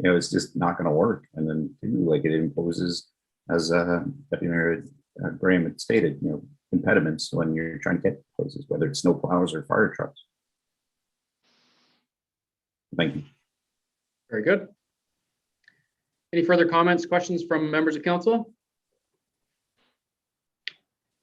It's just not going to work. And then two, like, it imposes, as Deputy Mayor Graham had stated, impediments when you're trying to get places, whether it's snow plows or fire trucks. Thank you.
Very good. Any further comments, questions from members of council?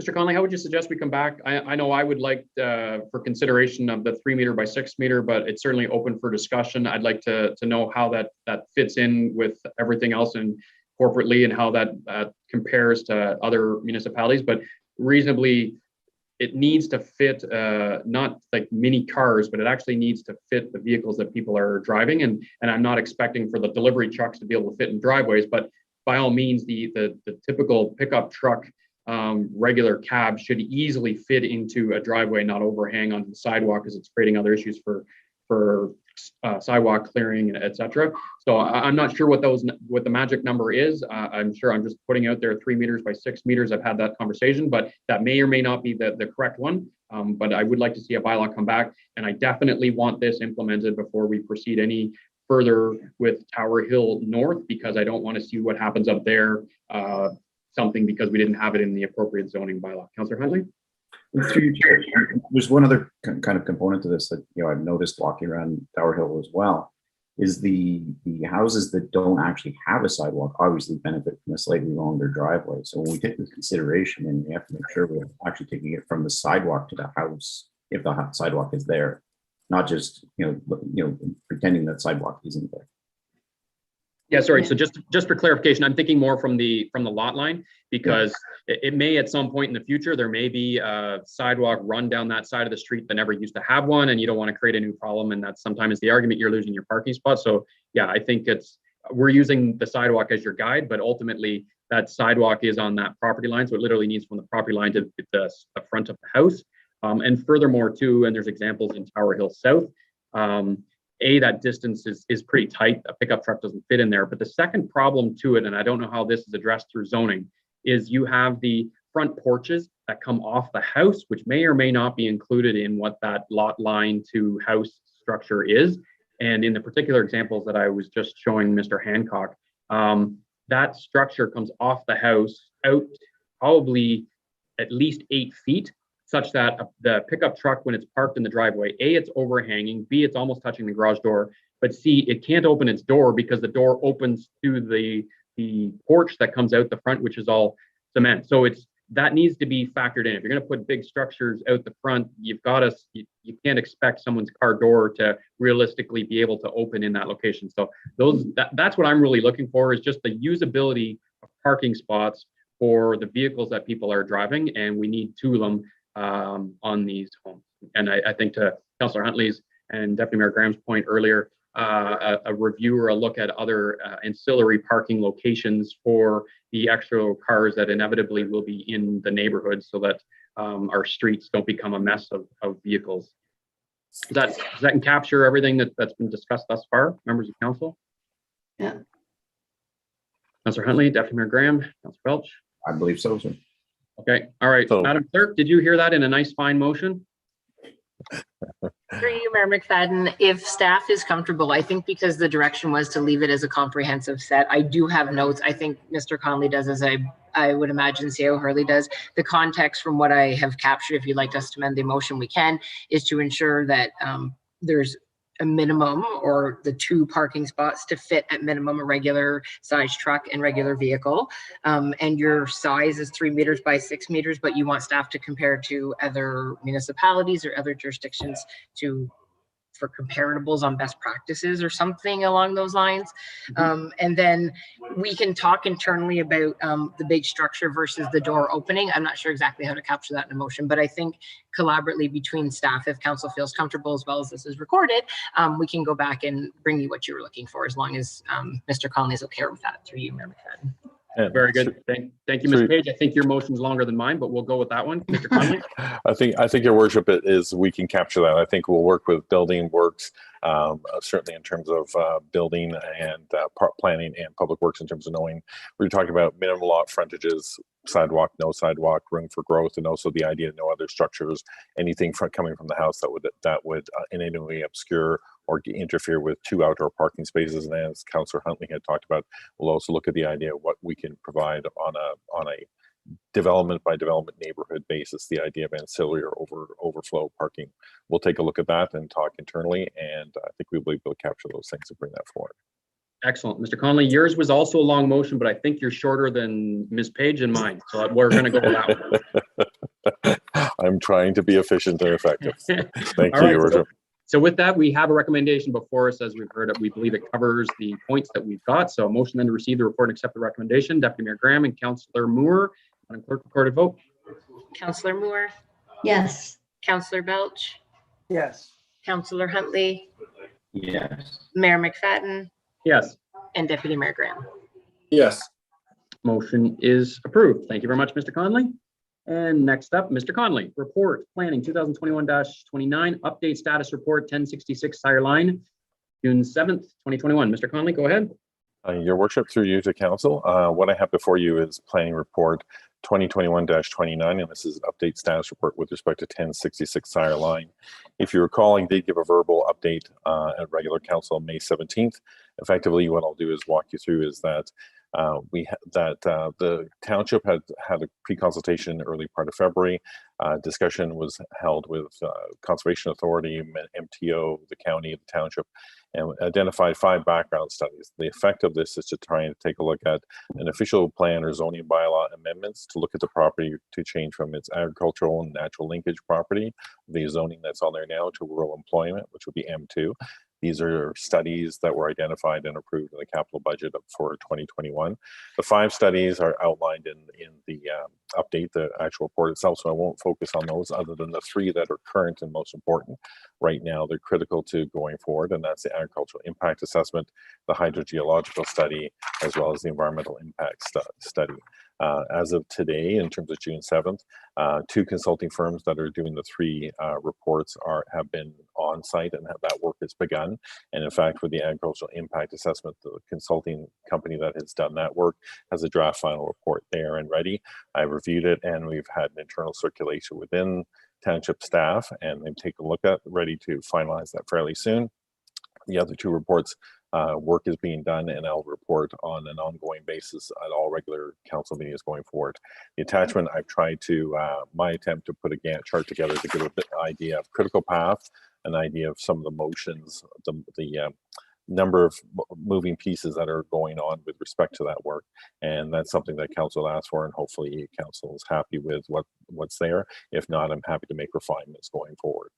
Mr. Conley, how would you suggest we come back? I know I would like for consideration of the 3 meter by 6 meter, but it's certainly open for discussion. I'd like to know how that fits in with everything else and corporately, and how that compares to other municipalities. But reasonably, it needs to fit not like mini cars, but it actually needs to fit the vehicles that people are driving. And I'm not expecting for the delivery trucks to be able to fit in driveways, but by all means, the typical pickup truck regular cab should easily fit into a driveway, not overhang onto the sidewalk, as it's creating other issues for sidewalk clearing, etc. So I'm not sure what the magic number is. I'm sure I'm just putting out there 3 meters by 6 meters. I've had that conversation, but that may or may not be the correct one. But I would like to see a bylaw come back, and I definitely want this implemented before we proceed any further with Tower Hill North, because I don't want to see what happens up there. Something because we didn't have it in the appropriate zoning bylaw. Councillor Huntley?
There's one other kind of component to this that I've noticed walking around Tower Hill as well, is the houses that don't actually have a sidewalk obviously benefit from a slightly longer driveway. So when we take this consideration, and we have to make sure we're actually taking it from the sidewalk to the house, if the sidewalk is there, not just pretending that sidewalk isn't there.
Yeah, sorry. So just for clarification, I'm thinking more from the lot line, because it may at some point in the future, there may be a sidewalk run down that side of the street that never used to have one, and you don't want to create a new problem. And that's sometimes the argument, you're losing your parking spot. So yeah, I think we're using the sidewalk as your guide, but ultimately that sidewalk is on that property line. So it literally needs from the property line to the front of the house. And furthermore too, and there's examples in Tower Hill South, that distance is pretty tight. A pickup truck doesn't fit in there. But the second problem to it, and I don't know how this is addressed through zoning, is you have the front porches that come off the house, which may or may not be included in what that lot line to house structure is. And in the particular examples that I was just showing Mr. Hancock, that structure comes off the house out probably at least 8 feet, such that the pickup truck, when it's parked in the driveway, A, it's overhanging, B, it's almost touching the garage door, but C, it can't open its door because the door opens to the porch that comes out the front, which is all cement. So that needs to be factored in. If you're going to put big structures out the front, you can't expect someone's car door to realistically be able to open in that location. So that's what I'm really looking for, is just the usability of parking spots for the vehicles that people are driving, and we need 2 of them on these homes. And I think to Councillor Huntley's and Deputy Mayor Graham's point earlier, a review or a look at other ancillary parking locations for the extra cars that inevitably will be in the neighborhood, so that our streets don't become a mess of vehicles. Does that capture everything that's been discussed thus far, members of council?
Yeah.
Councillor Huntley, Deputy Mayor Graham, Councillor Belch?
I believe so, sir.
Okay, all right.
So-
Madam Clerk, did you hear that in a nice fine motion?
Through you, Mayor McFadden, if staff is comfortable, I think because the direction was to leave it as a comprehensive set, I do have notes. I think Mr. Conley does, as I would imagine CAO Hurley does. The context from what I have captured, if you'd like us to amend the motion, we can, is to ensure that there's a minimum, or the 2 parking spots to fit at minimum a regular size truck and regular vehicle. And your size is 3 meters by 6 meters, but you want staff to compare to other municipalities or other jurisdictions for comparables on best practices or something along those lines. And then we can talk internally about the big structure versus the door opening. I'm not sure exactly how to capture that in a motion, but I think collaboratively between staff, if council feels comfortable, as well as this is recorded, we can go back and bring you what you were looking for, as long as Mr. Conley is okay with that, through you, Mayor McFadden.
Very good. Thank you, Ms.
Through-
Page. I think your motion's longer than mine, but we'll go with that one. Mr. Conley?
I think your worship is we can capture that. I think we'll work with building works, certainly in terms of building and planning and public works in terms of knowing. We're talking about minimum lot frontages, sidewalk, no sidewalk, room for growth, and also the idea of no other structures, anything coming from the house that would in any way obscure or interfere with 2 outdoor parking spaces. And as Councillor Huntley had talked about, we'll also look at the idea of what we can provide on a development by development neighborhood basis, the idea of ancillary or overflow parking. We'll take a look at that and talk internally, and I think we'll be able to capture those things and bring that forward.
Excellent. Mr. Conley, yours was also a long motion, but I think you're shorter than Ms. Page and mine. So we're going to go with that one.
I'm trying to be efficient and effective. Thank
All
you,
right,
Your Worship.
So with that, we have a recommendation before us. As we've heard it, we believe it covers the points that we've got. So a motion then to receive the report and accept the recommendation. Deputy Mayor Graham and Councillor Moore. Madam Clerk, recorded vote.
Councillor Moore,
Yes.
Councillor Belch,
Yes.
Councillor Huntley,
Yes.
Mayor McFadden,
Yes.
and Deputy Mayor Graham.
Yes.
Motion is approved. Thank you very much, Mr. Conley. And next up, Mr. Conley, report planning 2021-29 update status report 1066 Sire Line, June 7th, 2021. Mr. Conley, go ahead.
Your Worship, through you to Council, what I have before you is Planning Report 2021-29, and this is update status report with respect to 1066 Sire Line. If you recall, I did give a verbal update at regular council on May 17th. Effectively, what I'll do is walk you through is that the township had a pre-consultation early part of February. Discussion was held with Conservation Authority, MTO, the county, the township, and identified 5 background studies. The effect of this is to try and take a look at an official plan or zoning bylaw amendments to look at the property to change from its agricultural and natural linkage property, the zoning that's on there now, to rural employment, which would be M2. These are studies that were identified and approved in the capital budget for 2021. The 5 studies are outlined in the update, the actual report itself, so I won't focus on those other than the 3 that are current and most important. Right now, they're critical to going forward, and that's the agricultural impact assessment, the hydrogeological study, as well as the environmental impact study. As of today, in terms of June 7th, 2 consulting firms that are doing the 3 reports have been on site, and that work has begun. And in fact, with the agricultural impact assessment, the consulting company that has done that work has a draft final report there and ready. I reviewed it, and we've had an internal circulation within township staff, and they've taken a look at, ready to finalize that fairly soon. The other 2 reports, work is being done, and I'll report on an ongoing basis at all regular council meetings going forward. The attachment, I've tried to, my attempt to put a Gantt chart together to give a bit idea of critical path, an idea of some of the motions, the number of moving pieces that are going on with respect to that work. And that's something that council asked for, and hopefully council is happy with what's there. If not, I'm happy to make refinements going forward.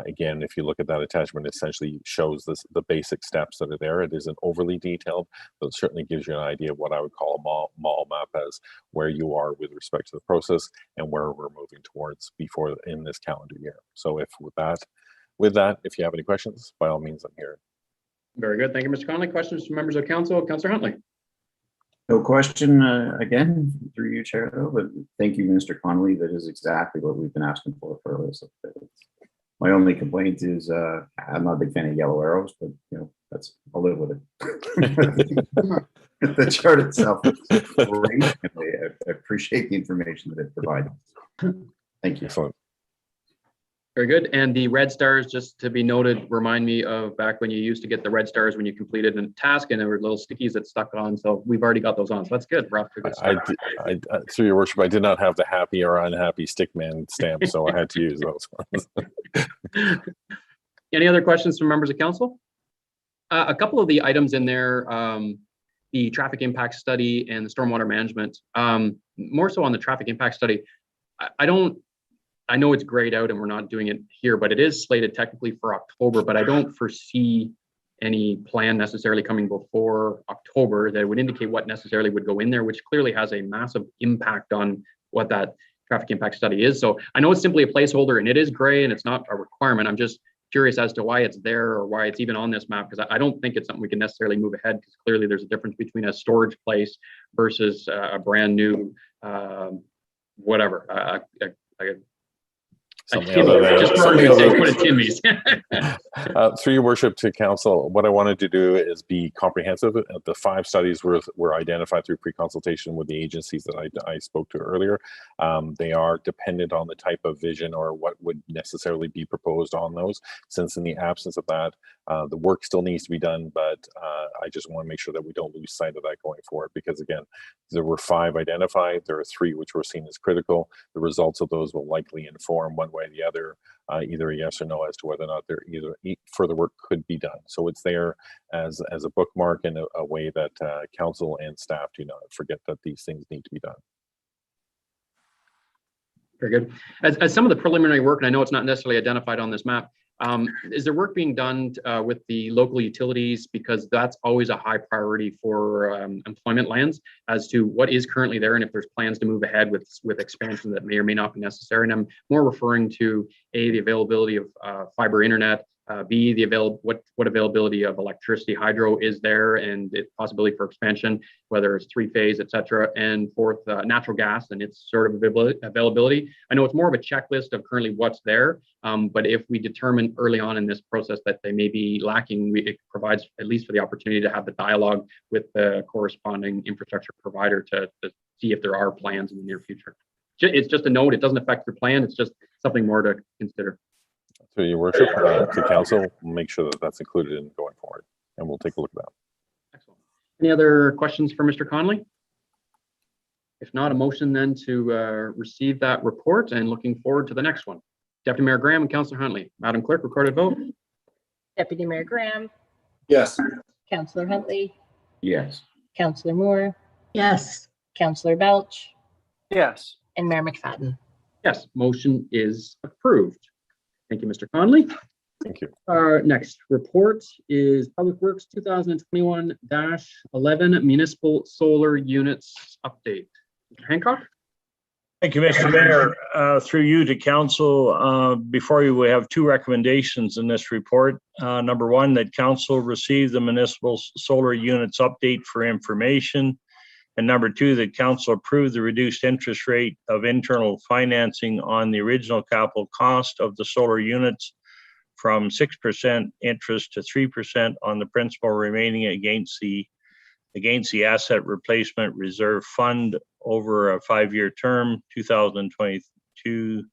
Again, if you look at that attachment, it essentially shows the basic steps that are there. It isn't overly detailed, but it certainly gives you an idea of what I would call a mall map as where you are with respect to the process and where we're moving towards before in this calendar year. So if with that, if you have any questions, by all means, I'm here.
Very good. Thank you, Mr. Conley. Questions from members of council? Councillor Huntley.
No question again through you, Chair, though, but thank you, Mr. Connolly. That is exactly what we've been asking for this. My only complaint is I'm not a big fan of yellow arrows, but I'll live with it. The chart itself is great. I appreciate the information that it provides. Thank you.
Excellent.
Very good. And the red stars, just to be noted, remind me of back when you used to get the red stars when you completed a task, and there were little stickies that stuck on. So we've already got those on. So that's good. We're off to a good start.
I through your worship, I did not have the happy or unhappy stickman stamp, so I had to use those ones.
Any other questions from members of council? A couple of the items in there, the traffic impact study and the stormwater management, more so on the traffic impact study. I know it's grayed out and we're not doing it here, but it is slated technically for October, but I don't foresee any plan necessarily coming before October that would indicate what necessarily would go in there, which clearly has a massive impact on what that traffic impact study is. So I know it's simply a placeholder and it is gray and it's not a requirement. I'm just curious as to why it's there or why it's even on this map, because I don't think it's something we can necessarily move ahead, because clearly there's a difference between a storage place versus a brand new whatever.
Something other than-
just for
something
argument's sake,
other-
put a Timmy's.
Through your worship to council, what I wanted to do is be comprehensive. The 5 studies were identified through pre-consultation with the agencies that I spoke to earlier. They are dependent on the type of vision or what would necessarily be proposed on those. Since in the absence of that, the work still needs to be done, but I just want to make sure that we don't lose sight of that going forward, because again, there were 5 identified. There are 3 which were seen as critical. The results of those will likely inform one way or the other, either a yes or no as to whether or not there either further work could be done. So it's there as a bookmark and a way that council and staff do not forget that these things need to be done.
Very good. As some of the preliminary work, and I know it's not necessarily identified on this map, is there work being done with the local utilities, because that's always a high priority for employment lands, as to what is currently there and if there's plans to move ahead with expansion that may or may not be necessary. And I'm more referring to A, the availability of fiber internet, B, the what availability of electricity, hydro is there, and its possibility for expansion, whether it's 3-phase, et cetera, and 4th, natural gas and its sort of availability. I know it's more of a checklist of currently what's there, but if we determine early on in this process that they may be lacking, it provides at least for the opportunity to have the dialogue with the corresponding infrastructure provider to see if there are plans in the near future. It's just a note. It doesn't affect your plan. It's just something more to consider.
So your worship, to council, we'll make sure that that's included in going forward, and we'll take a look at that.
Excellent. Any other questions for Mr. Conley? If not, a motion then to receive that report, and looking forward to the next one. Deputy Mayor Graham and Councillor Huntley. Madam Clerk, recorded vote.
Deputy Mayor Graham,
Yes.
Councillor Huntley,
Yes.
Councillor Moore,
Yes.
Councillor Belch,
Yes.
and Mayor McFadden.
Yes, motion is approved. Thank you, Mr. Conley.
Thank you.
Our next report is Public Works 2021-11 Municipal Solar Units Update. Mr. Hancock?
Thank you, Mr. Mayor. Through you to council, before you, we have 2 recommendations in this report. Number 1, that council receive the municipal solar units update for information. And number 2, that council approve the reduced interest rate of internal financing on the original capital cost of the solar units from 6% interest to 3% on the principal remaining against the asset replacement reserve fund over a 5-year term, 2022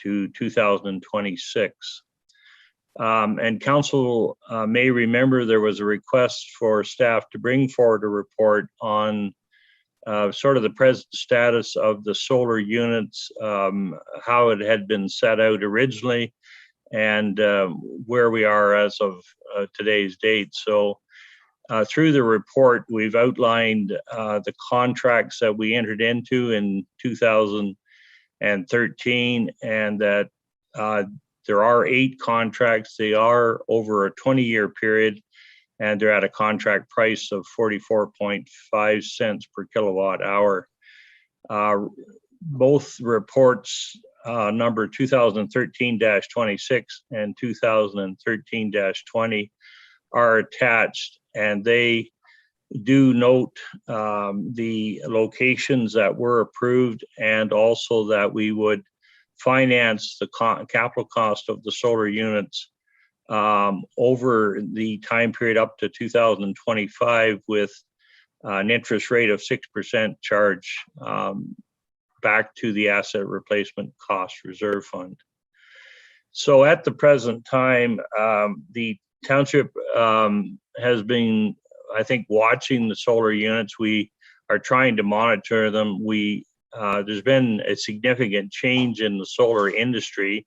to 2026. And council may remember there was a request for staff to bring forward a report on sort of the present status of the solar units, how it had been set out originally, and where we are as of today's date. So through the report, we've outlined the contracts that we entered into in 2013, and that there are 8 contracts. They are over a 20-year period, and they're at a contract price of 44.5 cents per kilowatt hour. Both reports, number 2013-26 and 2013-20, are attached, and they do note the locations that were approved, and also that we would finance the capital cost of the solar units over the time period up to 2025 with an interest rate of 6% charge back to the asset replacement cost reserve fund. So at the present time, the township has been, I think, watching the solar units. We are trying to monitor them. There's been a significant change in the solar industry,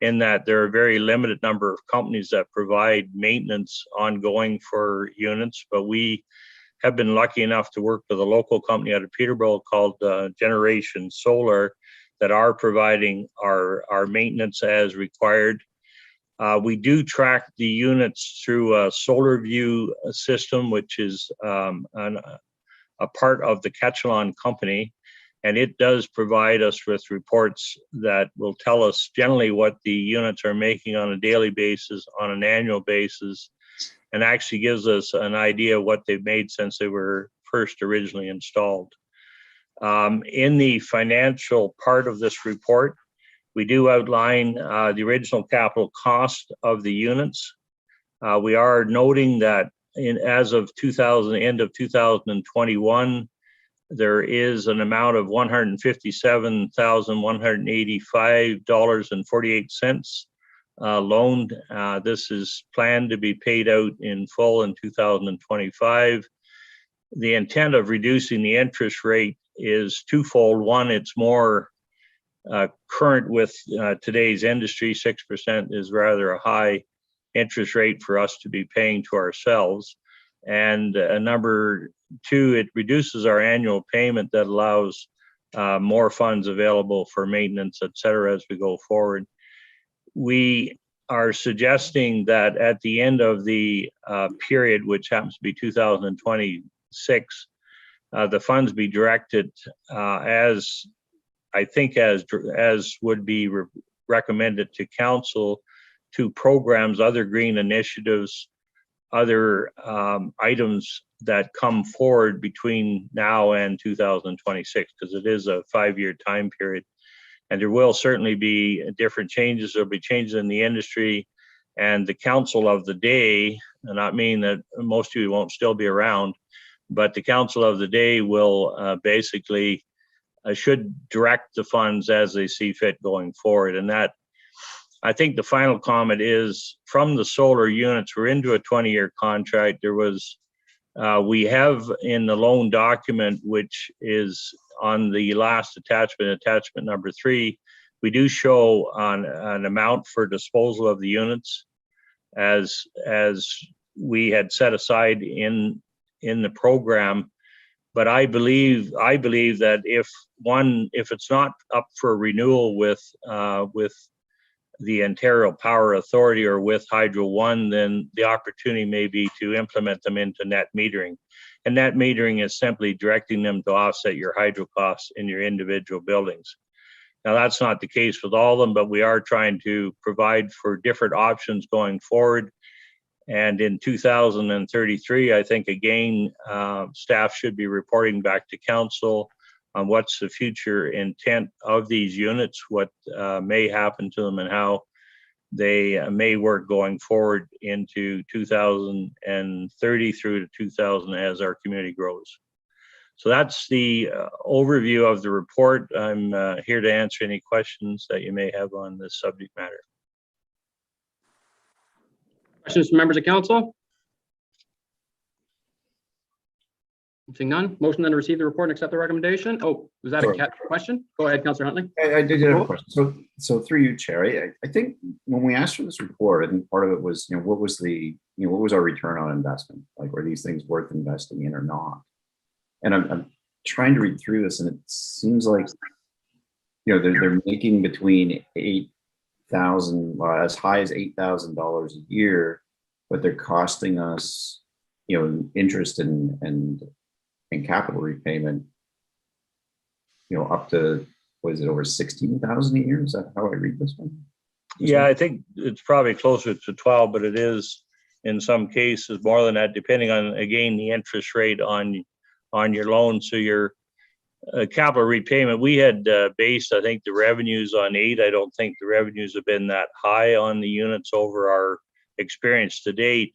in that there are a very limited number of companies that provide maintenance ongoing for units, but we have been lucky enough to work with a local company out of Peterborough called Generation Solar that are providing our maintenance as required. We do track the units through a SolarView system, which is a part of the Ketchelon company. And it does provide us with reports that will tell us generally what the units are making on a daily basis, on an annual basis, and actually gives us an idea of what they've made since they were first originally installed. In the financial part of this report, we do outline the original capital cost of the units. We are noting that as of end of 2021, there is an amount of $157,185.48 loaned. This is planned to be paid out in full in 2025. The intent of reducing the interest rate is twofold. One, it's more current with today's industry. 6% is rather a high interest rate for us to be paying to ourselves. And number two, it reduces our annual payment that allows more funds available for maintenance, et cetera, as we go forward. We are suggesting that at the end of the period, which happens to be 2026, the funds be directed as would be recommended to council, to programs, other green initiatives, other items that come forward between now and 2026, because it is a 5-year time period. And there will certainly be different changes. There'll be changes in the industry, and the council of the day, and not mean that most of you won't still be around, but the council of the day will basically should direct the funds as they see fit going forward. And that, I think the final comment is, from the solar units, we're into a 20-year contract. There was, we have in the loan document, which is on the last attachment number 3, we do show on an amount for disposal of the units as we had set aside in the program. But I believe that if it's not up for renewal with the Ontario Power Authority or with Hydro One, then the opportunity may be to implement them into net metering. And net metering is simply directing them to offset your hydro costs in your individual buildings. Now, that's not the case with all of them, but we are trying to provide for different options going forward. And in 2033, I think, again, staff should be reporting back to council on what's the future intent of these units, what may happen to them, and how they may work going forward into 2030 through to 2000 as our community grows. So that's the overview of the report. I'm here to answer any questions that you may have on this subject matter.
Questions from members of council? Seeing none, motion then to receive the report and accept the recommendation. Oh, was that a question? Go ahead, Councillor Huntley.
I did have a question. So through you, Chair, I think when we asked for this report, I think part of it was, what was our return on investment? Like, were these things worth investing in or not? And I'm trying to read through this, and it seems like, they're making between $8,000, as high as $8,000 a year, but they're costing us, interest and capital repayment, up to, what is it, over 16,000 a year? Is that how I read this one?
Yeah, I think it's probably closer to 12, but it is in some cases more than that, depending on, again, the interest rate on your loan. So your capital repayment, we had based, I think, the revenues on 8. I don't think the revenues have been that high on the units over our experience to date.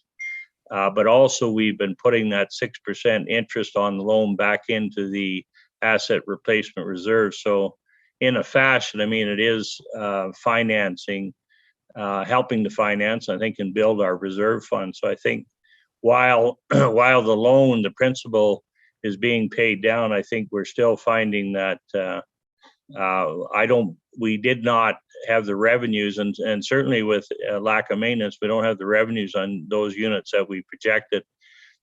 But also we've been putting that 6% interest on the loan back into the asset replacement reserve. So in a fashion, it is financing, helping to finance, I think, and build our reserve fund. So I think while the loan, the principal, is being paid down, I think we're still finding that we did not have the revenues, and certainly with lack of maintenance, we don't have the revenues on those units that we projected.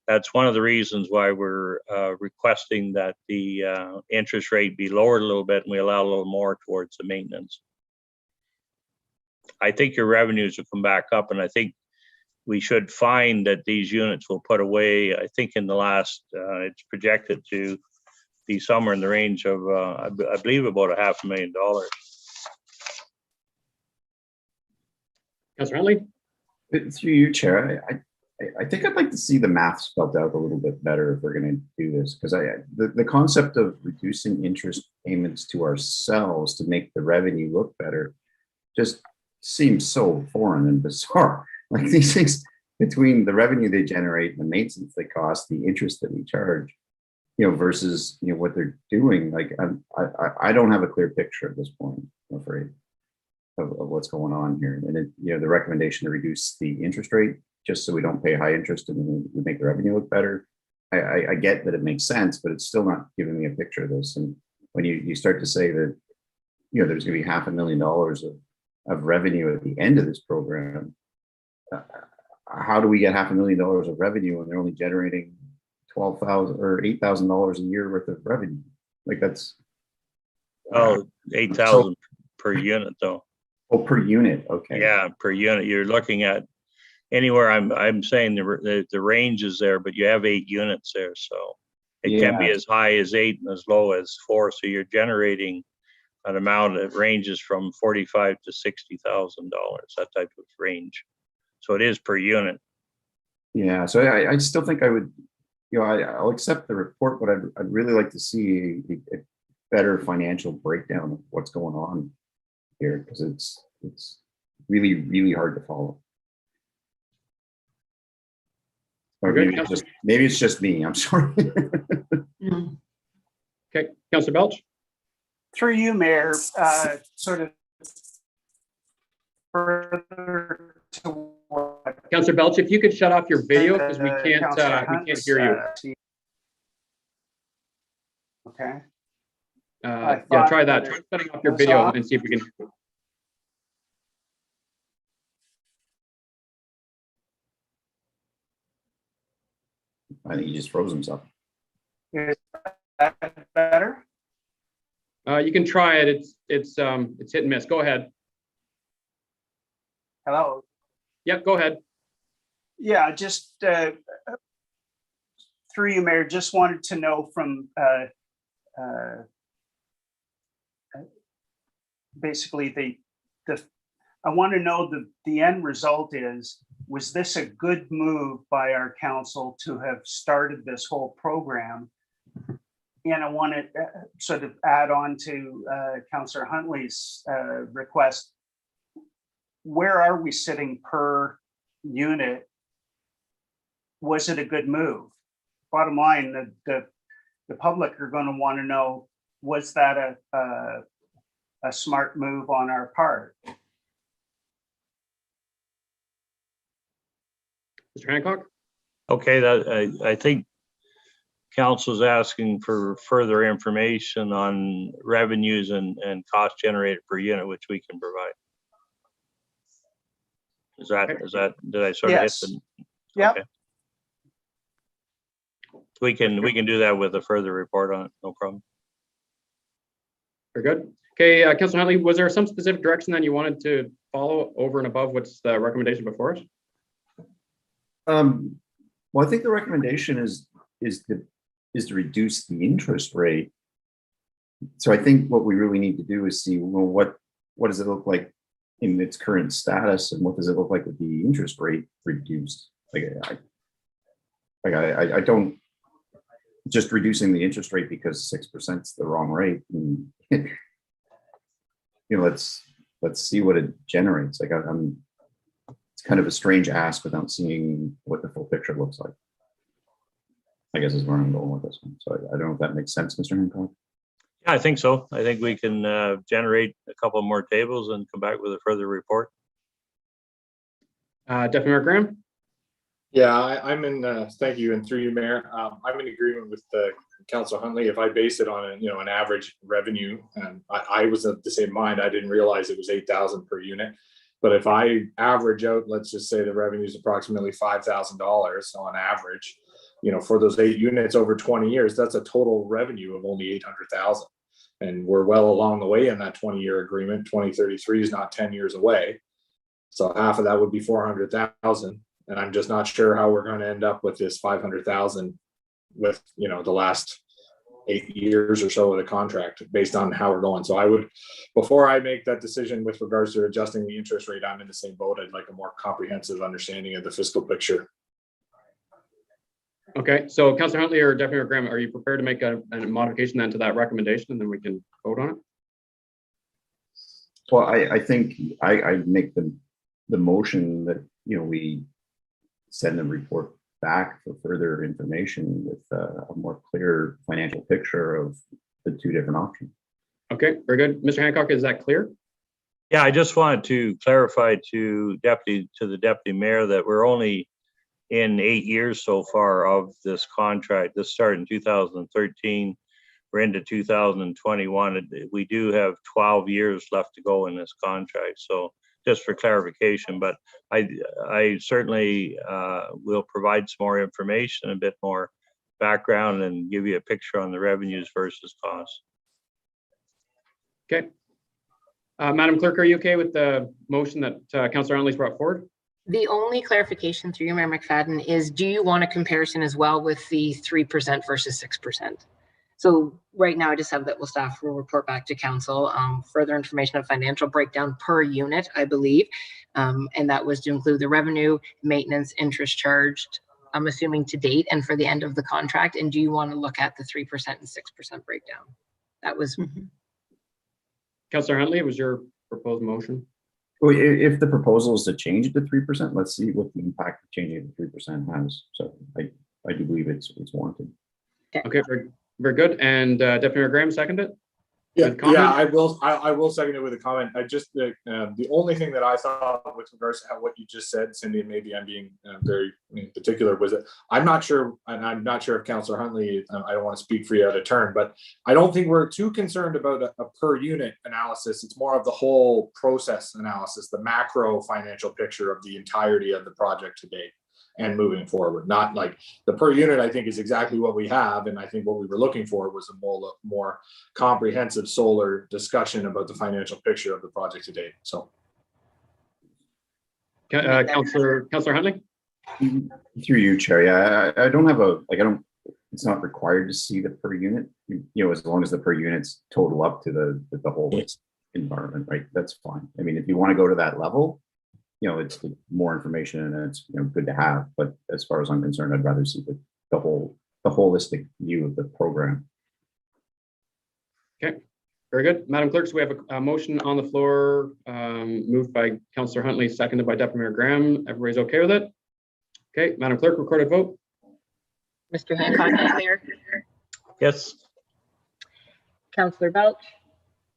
That's one of the reasons why we're requesting that the interest rate be lowered a little bit and we allow a little more towards the maintenance. I think your revenues will come back up, and I think we should find that these units will put away, I think in the last, it's projected to be somewhere in the range of, I believe about $500,000.
Councillor Huntley?
Through you, Chair, I think I'd like to see the math spelled out a little bit better if we're going to do this, because the concept of reducing interest payments to ourselves to make the revenue look better just seems so foreign and bizarre. Like these things, between the revenue they generate, the maintenance they cost, the interest that we charge, versus what they're doing. Like I don't have a clear picture at this point, I'm afraid, of what's going on here. And the recommendation to reduce the interest rate just so we don't pay high interest and we make the revenue look better. I get that it makes sense, but it's still not giving me a picture of this. And when you start to say that there's going to be $500,000 of revenue at the end of this program, how do we get $500,000 of revenue when they're only generating $12,000 or $8,000 a year worth of revenue? Like that's
8,000 per unit though.
Oh, per unit. Okay.
Yeah, per unit. You're looking at anywhere. I'm saying the range is there, but you have 8 units there, so it can be as high as 8 and as low as 4. So you're generating an amount that ranges from $45,000 to $60,000, that type of range. So it is per unit.
Yeah. So I still think I would, I'll accept the report, but I'd really like to see a better financial breakdown of what's going on here, because it's really, really hard to follow. Or maybe it's just me. I'm sorry.
Okay, Councillor Belch?
Through you, Mayor, sort of further to what
Councillor Belch, if you could shut off your video because we can't hear you.
Okay.
Yeah, try that. Try shutting off your video and see if we can.
I think he just froze himself.
Is that better?
You can try it. It's hit and miss. Go ahead.
Hello.
Yep, go ahead.
Yeah, just through you, Mayor, just wanted to know from basically I want to know the end result was this a good move by our council to have started this whole program? And I want to sort of add on to Councillor Huntley's request. Where are we sitting per unit? Was it a good move? Bottom line, the public are going to want to know, was that a smart move on our part?
Mr. Hancock?
Okay, I think council's asking for further information on revenues and cost generated per unit, which we can provide. Did I sort of hit the?
Yeah.
Okay. We can do that with a further report on it, no problem.
Very good. Okay, Councillor Huntley, was there some specific direction that you wanted to follow over and above what's the recommendation before us?
Well, I think the recommendation is to reduce the interest rate. So I think what we really need to do is see, well, what does it look like in its current status, and what does it look like with the interest rate reduced? I don't just reducing the interest rate because 6% is the wrong rate. And, let's see what it generates. It's kind of a strange ask without seeing what the full picture looks like, I guess is where I'm going with this one. So I don't know if that makes sense, Mr. Hancock.
Yeah, I think so. I think we can generate a couple more tables and come back with a further report.
Deputy Mayor Graham?
Yeah, I'm in, thank you, and through you, Mayor, I'm in agreement with Councillor Huntley. If I base it on an average revenue, and I was of the same mind, I didn't realize it was 8,000 per unit. But if I average out, let's just say the revenue is approximately $5,000 on average, for those 8 units over 20 years, that's a total revenue of only 800,000. And we're well along the way in that 20-year agreement. 2033 is not 10 years away. So half of that would be 400,000. And I'm just not sure how we're going to end up with this 500,000 with, the last 8 years or so of the contract based on how we're going. So I would, before I make that decision with regards to adjusting the interest rate, I'm in the same boat. I'd like a more comprehensive understanding of the fiscal picture.
Okay, so Councillor Huntley or Deputy Mayor Graham, are you prepared to make a modification then to that recommendation, and then we can vote on it?
Well, I think I make the motion that, we send the report back for further information with a more clear financial picture of the two different options.
Okay, very good. Mr. Hancock, is that clear?
Yeah, I just wanted to clarify to the deputy mayor that we're only in 8 years so far of this contract. This started in 2013. We're into 2021. We do have 12 years left to go in this contract. So just for clarification, but I certainly will provide some more information, a bit more background, and give you a picture on the revenues versus costs.
Okay. Madam Clerk, are you okay with the motion that Councillor Huntley's brought forward?
The only clarification through you, Mayor McFadden, is do you want a comparison as well with the 3% versus 6%? So right now I just have that staff will report back to council further information of financial breakdown per unit, I believe. And that was to include the revenue, maintenance, interest charged, I'm assuming to date and for the end of the contract. And do you want to look at the 3% and 6% breakdown? That was.
Councillor Huntley, was your proposed motion?
Well, if the proposal is to change it to 3%, let's see what the impact of changing it to 3% has. So I do believe it's warranted.
Okay, very good. And Deputy Mayor Graham, second it?
Yeah, I will second it with a comment. I just the only thing that I thought with regards to what you just said, Cindy, and maybe I'm being very particular, was that I'm not sure, and I'm not sure if Councillor Huntley, I don't want to speak for you out of turn, but I don't think we're too concerned about a per unit analysis. It's more of the whole process analysis, the macro financial picture of the entirety of the project to date and moving forward. Not like the per unit, I think, is exactly what we have, and I think what we were looking for was a more comprehensive solar discussion about the financial picture of the project to date. So,
Councillor Huntley,
through you, Chair. Yeah, I don't have it's not required to see the per unit. As long as the per units total up to the whole environment, right? That's fine. I mean, if you want to go to that level, it's more information and it's good to have. But as far as I'm concerned, I'd rather see the holistic view of the program.
Okay, very good. Madam Clerk, so we have a motion on the floor, moved by Councillor Huntley, seconded by Deputy Mayor Graham. Everybody's okay with it? Okay, Madam Clerk, recorded vote.
Mr. Hancock is there.
Yes.
Councillor Belch.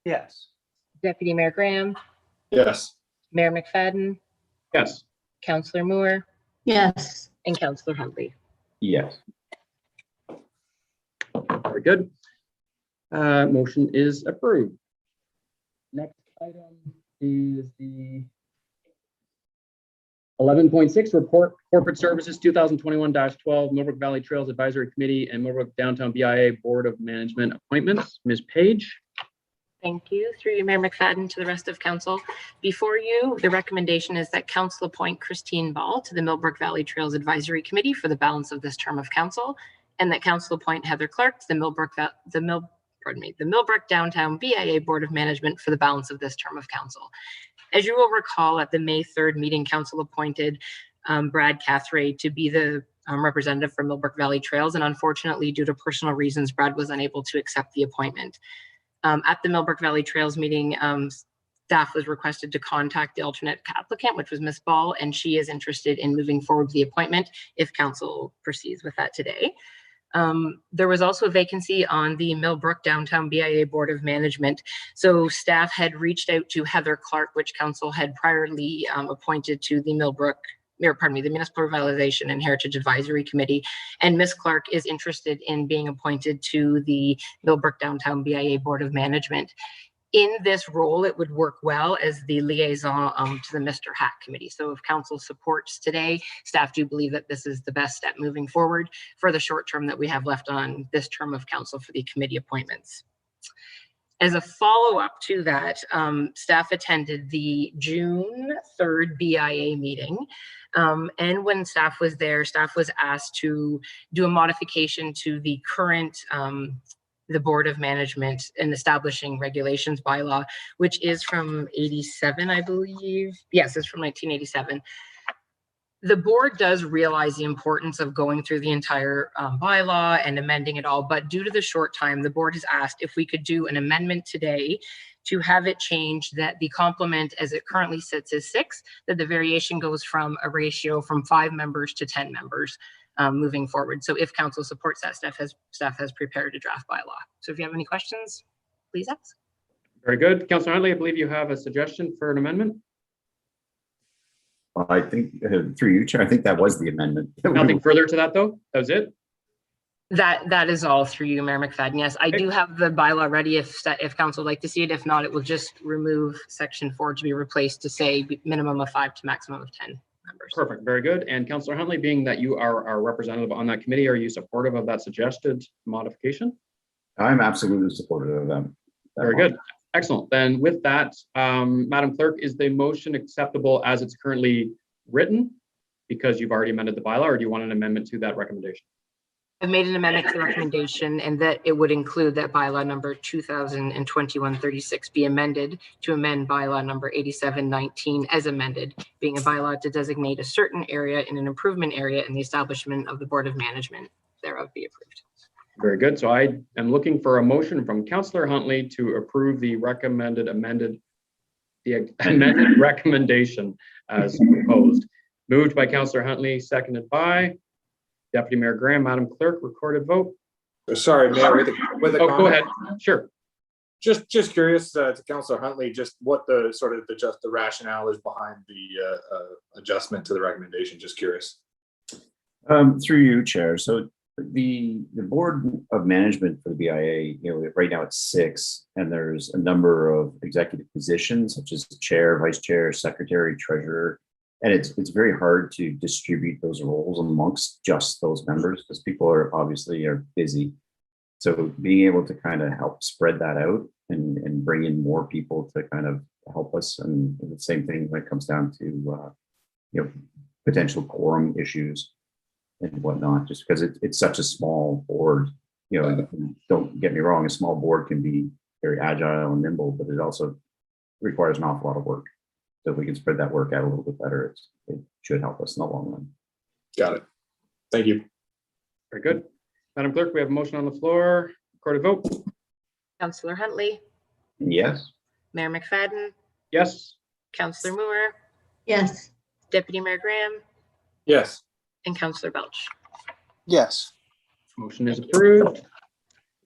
Yes.
Deputy Mayor Graham.
yes.
Mayor McFadden.
Yes.
Councillor Moore.
Yes.
And Councillor Huntley.
Yes.
Very good. Motion is approved. Next item is the 11.6 report corporate services 2021-12 Millbrook Valley Trails Advisory Committee and Millbrook Downtown BIA Board of Management appointments. Ms. Page.
Thank you. Through you, Mayor McFadden, to the rest of council. Before you, the recommendation is that council appoint Christine Ball to the Millbrook Valley Trails Advisory Committee for the balance of this term of council, and that council appoint Heather Clark to the Millbrook Downtown BIA Board of Management for the balance of this term of council. As you will recall, at the May 3rd meeting, council appointed Brad Cathray to be the representative for Millbrook Valley Trails, and unfortunately, due to personal reasons, Brad was unable to accept the appointment. At the Millbrook Valley Trails meeting, staff was requested to contact the alternate applicant, which was Ms. Ball, and she is interested in moving forward with the appointment if council proceeds with that today. There was also a vacancy on the Millbrook Downtown BIA Board of Management. So staff had reached out to Heather Clark, which council had priorly appointed to the the Municipal Revitalization and Heritage Advisory Committee. And Ms. Clark is interested in being appointed to the Millbrook Downtown BIA Board of Management. In this role, it would work well as the liaison to the Mr. Hack Committee. So if council supports today, staff do believe that this is the best step moving forward for the short term that we have left on this term of council for the committee appointments. As a follow-up to that, staff attended the June 3rd BIA meeting. And when staff was there, staff was asked to do a modification to the current the Board of Management and Establishing Regulations bylaw, which is from 87, I believe. Yes, it's from 1987. The board does realize the importance of going through the entire bylaw and amending it all, but due to the short time, the board has asked if we could do an amendment today to have it change that the complement as it currently sits is 6, that the variation goes from a ratio from 5 members to 10 members moving forward. So if council supports that, staff has prepared a draft bylaw. So if you have any questions, please ask.
Very good. Councillor Huntley, I believe you have a suggestion for an amendment.
Well, I think through you, Chair, I think that was the amendment.
Nothing further to that, though? That was it?
That is all through you, Mayor McFadden. Yes, I do have the bylaw ready if council would like to see it. If not, it will just remove section 4 to be replaced to say minimum of 5 to maximum of 10 members.
Perfect. Very good. And Councillor Huntley, being that you are our representative on that committee, are you supportive of that suggested modification?
I'm absolutely supportive of them.
Very good. Excellent. Then with that, Madam Clerk, is the motion acceptable as it's currently written because you've already amended the bylaw, or do you want an amendment to that recommendation?
I've made an amendment to the recommendation and that it would include that bylaw number 2021-36 be amended to amend bylaw number 8719 as amended, being a bylaw to designate a certain area in an improvement area and the establishment of the Board of Management thereof be approved.
Very good. So I am looking for a motion from Councillor Huntley to approve the amended recommendation as proposed. Moved by Councillor Huntley, seconded by Deputy Mayor Graham. Madam Clerk, recorded vote.
Sorry, Mayor, with a
Oh,
comment.
go ahead. Sure.
Just curious to Councillor Huntley, just what the rationale is behind the adjustment to the recommendation. Just curious.
Through you, Chair. So the Board of Management for the BIA, right now it's 6, and there's a number of executive positions such as chair, vice chair, secretary, treasurer, and it's very hard to distribute those roles amongst just those members because people are obviously busy. So being able to kind of help spread that out and bring in more people to kind of help us, and the same thing when it comes down to potential quorum issues and whatnot, just because it's such a small board. Don't get me wrong, a small board can be very agile and nimble, but it also requires an awful lot of work. So if we can spread that work out a little bit better, it should help us in the long run.
Got it. Thank you.
Very good. Madam Clerk, we have a motion on the floor. Recorded vote.
Councillor Huntley,
Yes.
Mayor McFadden,
Yes.
Councillor Moore,
Yes.
Deputy Mayor Graham,
Yes.
and Councillor Belch.
Yes.
Motion is approved.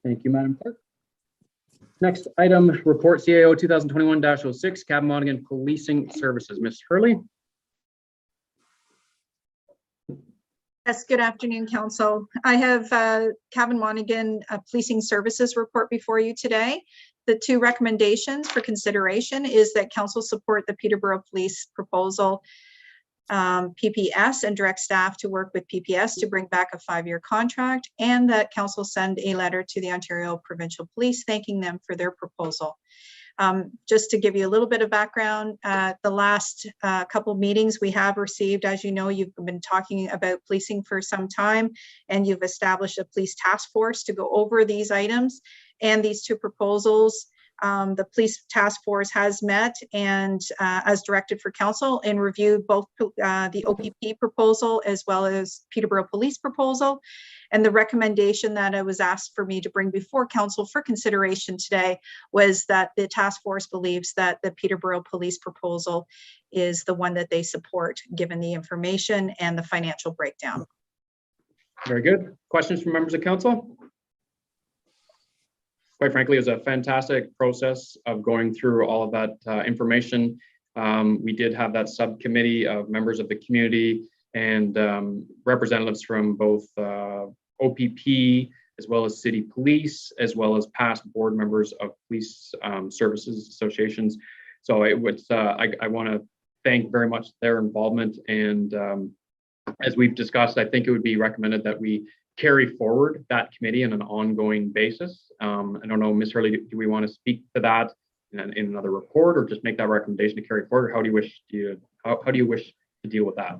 Thank you, Madam Clerk. Next item, report CAO 2021-06, Cabamonigan Policing Services. Ms. Hurley.
Yes, good afternoon, Council. I have Cabamonigan Policing Services report before you today. The 2 recommendations for consideration is that Council support the Peterborough Police proposal, PPS, and direct staff to work with PPS to bring back a 5-year contract, and that Council send a letter to the Ontario Provincial Police thanking them for their proposal. Just to give you a little bit of background, the last couple of meetings we have received, as you know, you've been talking about policing for some time, and you've established a police task force to go over these items and these 2 proposals. The police task force has met and as directed for council and reviewed both the OPP proposal as well as Peterborough Police proposal. And the recommendation that I was asked for me to bring before council for consideration today was that the task force believes that the Peterborough Police proposal is the one that they support, given the information and the financial breakdown.
Very good. Questions from members of council? Quite frankly, it was a fantastic process of going through all of that information. We did have that subcommittee of members of the community and representatives from both OPP as well as city police, as well as past board members of police services associations. So it was, I want to thank very much their involvement. And as we've discussed, I think it would be recommended that we carry forward that committee on an ongoing basis. I don't know, Ms. Hurley, do we want to speak to that in another report, or just make that recommendation to carry forward? How do you wish to deal with that?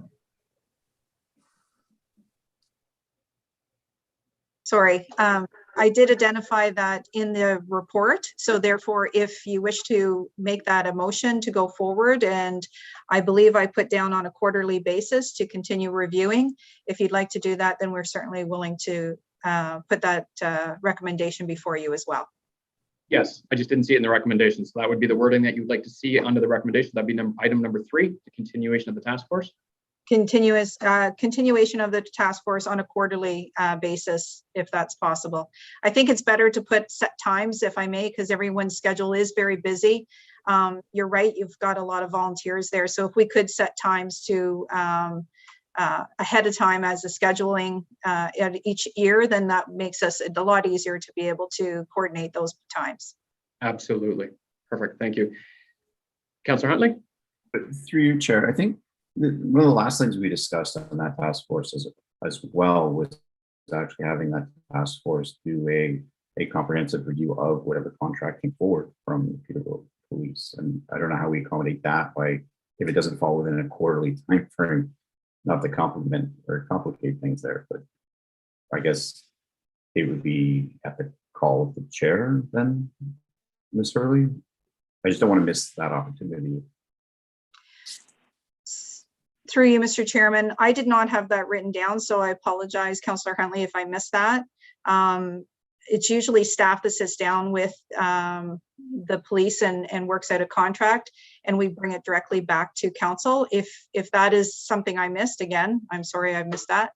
Sorry, I did identify that in the report. So therefore, if you wish to make that a motion to go forward, and I believe I put down on a quarterly basis to continue reviewing, if you'd like to do that, then we're certainly willing to put that recommendation before you as well.
Yes, I just didn't see it in the recommendations. So that would be the wording that you'd like to see under the recommendation. That'd be item number 3, the continuation of the task force.
Continuation of the task force on a quarterly basis, if that's possible. I think it's better to put set times, if I may, because everyone's schedule is very busy. You're right, you've got a lot of volunteers there. So if we could set times to ahead of time as a scheduling at each year, then that makes us a lot easier to be able to coordinate those times.
Absolutely. Perfect. Thank you. Councillor Huntley?
Through you, Chair, I think one of the last things we discussed on that task force as well was actually having that task force do a comprehensive review of whatever contract came forward from the Peterborough Police. And I don't know how we accommodate that by, if it doesn't fall within a quarterly time frame, not to complement or complicate things there, but I guess it would be at the call of the chair then, Ms. Hurley. I just don't want to miss that opportunity.
Through you, Mr. Chairman, I did not have that written down, so I apologize, Councillor Huntley, if I missed that. It's usually staff that sits down with the police and works out a contract, and we bring it directly back to council. If that is something I missed, again, I'm sorry I missed that.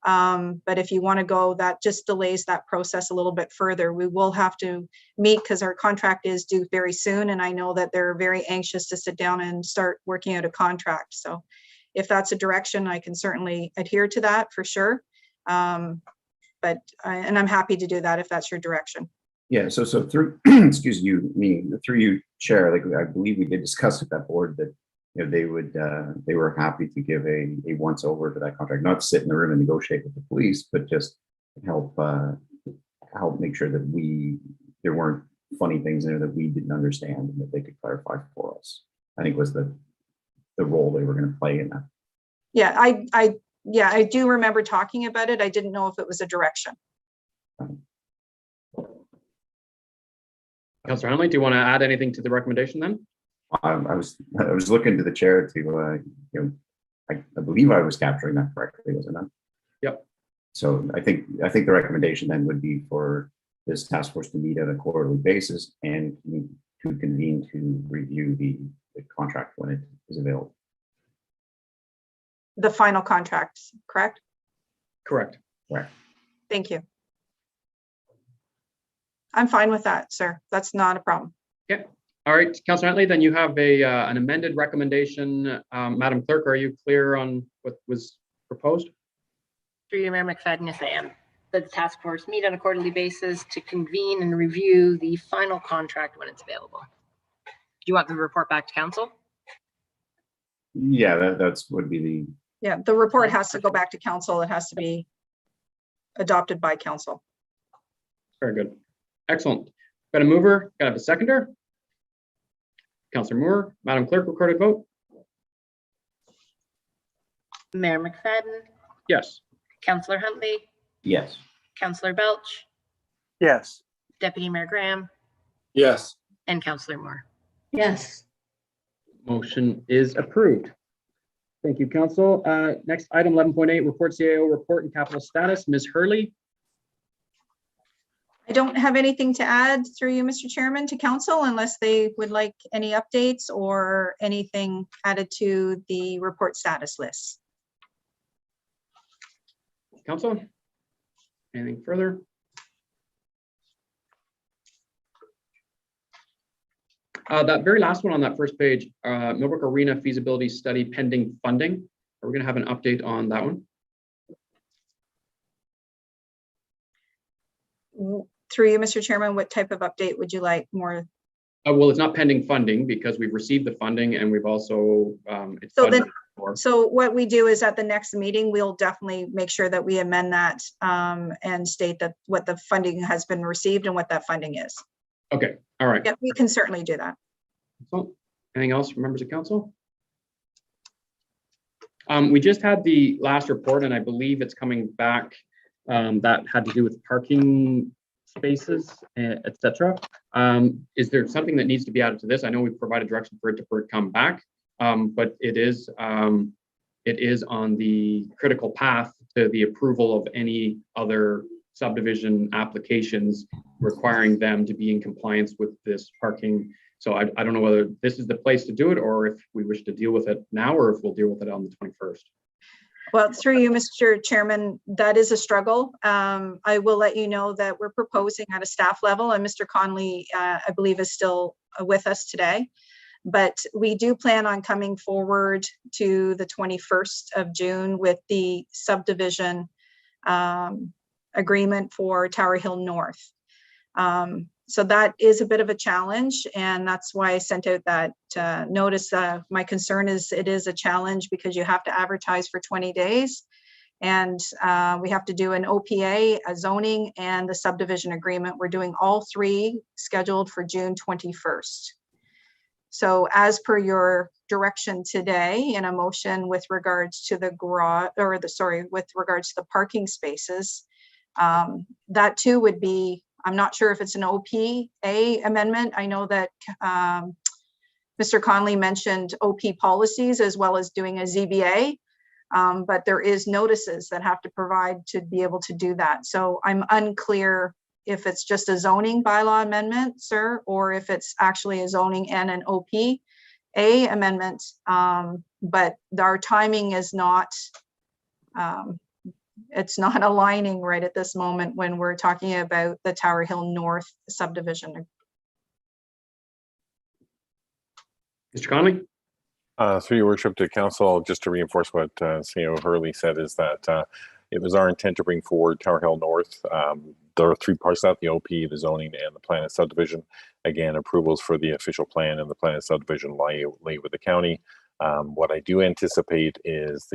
But if you want to go, that just delays that process a little bit further. We will have to meet because our contract is due very soon, and I know that they're very anxious to sit down and start working out a contract. So if that's a direction, I can certainly adhere to that for sure. And I'm happy to do that if that's your direction.
Yeah, so through, excuse me, through you, Chair, like I believe we did discuss at that board that, you know, they were happy to give a once over to that contract, not to sit in the room and negotiate with the police, but just help make sure that there weren't funny things in there that we didn't understand and that they could clarify for us. I think was the role they were going to play in that.
Yeah, I do remember talking about it. I didn't know if it was a direction.
Councillor Huntley, do you want to add anything to the recommendation then?
I was looking to the chair to, you know, I believe I was capturing that correctly, wasn't I?
Yep.
So I think the recommendation then would be for this task force to meet on a quarterly basis and to convene to review the contract when it is available.
The final contract, correct?
Correct.
Correct.
Thank you. I'm fine with that, sir. That's not a problem.
Okay. All right, Councillor Huntley, then you have an amended recommendation. Madam Clerk, are you clear on what was proposed?
Through you, Mayor McFadden, yes, I am. The task force meet on a quarterly basis to convene and review the final contract when it's available. Do you want the report back to council?
Yeah, that's would be the.
Yeah, the report has to go back to council. It has to be adopted by council.
Very good. Excellent. Got a mover, got to have a seconder. Councillor Moore, Madam Clerk, recorded vote.
Mayor McFadden,
Yes.
Councillor Huntley,
Yes.
Councillor Belch,
Yes.
Deputy Mayor Graham,
Yes.
and Councillor Moore.
Yes.
Motion is approved. Thank you, Council. Next item 11.8, report CAO report and capital status. Ms. Hurley.
I don't have anything to add through you, Mr. Chairman, to council unless they would like any updates or anything added to the report status list.
Council, anything further? That very last one on that first page, Millbrook Arena feasibility study pending funding. Are we going to have an update on that one?
Through you, Mr. Chairman, what type of update would you like more?
Well, it's not pending funding because we've received the funding and we've also it's
So then,
budgeted for.
so what we do is at the next meeting, we'll definitely make sure that we amend that and state that what the funding has been received and what that funding is.
Okay, all right.
Yeah, we can certainly do that.
So, anything else from members of council? We just had the last report and I believe it's coming back that had to do with parking spaces, etc. Is there something that needs to be added to this? I know we've provided direction for it to come back, but it is on the critical path to the approval of any other subdivision applications requiring them to be in compliance with this parking. So I don't know whether this is the place to do it, or if we wish to deal with it now, or if we'll deal with it on the 21st.
Well, through you, Mr. Chairman, that is a struggle. I will let you know that we're proposing at a staff level, and Mr. Conley, I believe, is still with us today. But we do plan on coming forward to the 21st of June with the subdivision agreement for Tower Hill North. So that is a bit of a challenge, and that's why I sent out that notice. My concern is it is a challenge because you have to advertise for 20 days, and we have to do an OPA, a zoning, and the subdivision agreement. We're doing all three scheduled for June 21st. So as per your direction today in a motion with regards to the garage, or with regards to the parking spaces, that too would be, I'm not sure if it's an OPA amendment. I know that Mr. Conley mentioned OP policies as well as doing a ZBA, but there is notices that have to provide to be able to do that. So I'm unclear if it's just a zoning bylaw amendment, sir, or if it's actually a zoning and an OPA amendment. But our timing is not, it's not aligning right at this moment when we're talking about the Tower Hill North subdivision.
Mr. Conley?
Through your worship to council, just to reinforce what CEO Hurley said, is that it was our intent to bring forward Tower Hill North. There are three parts of that: the OP, the zoning, and the plan and subdivision. Again, approvals for the official plan and the plan and subdivision lay with the county. What I do anticipate is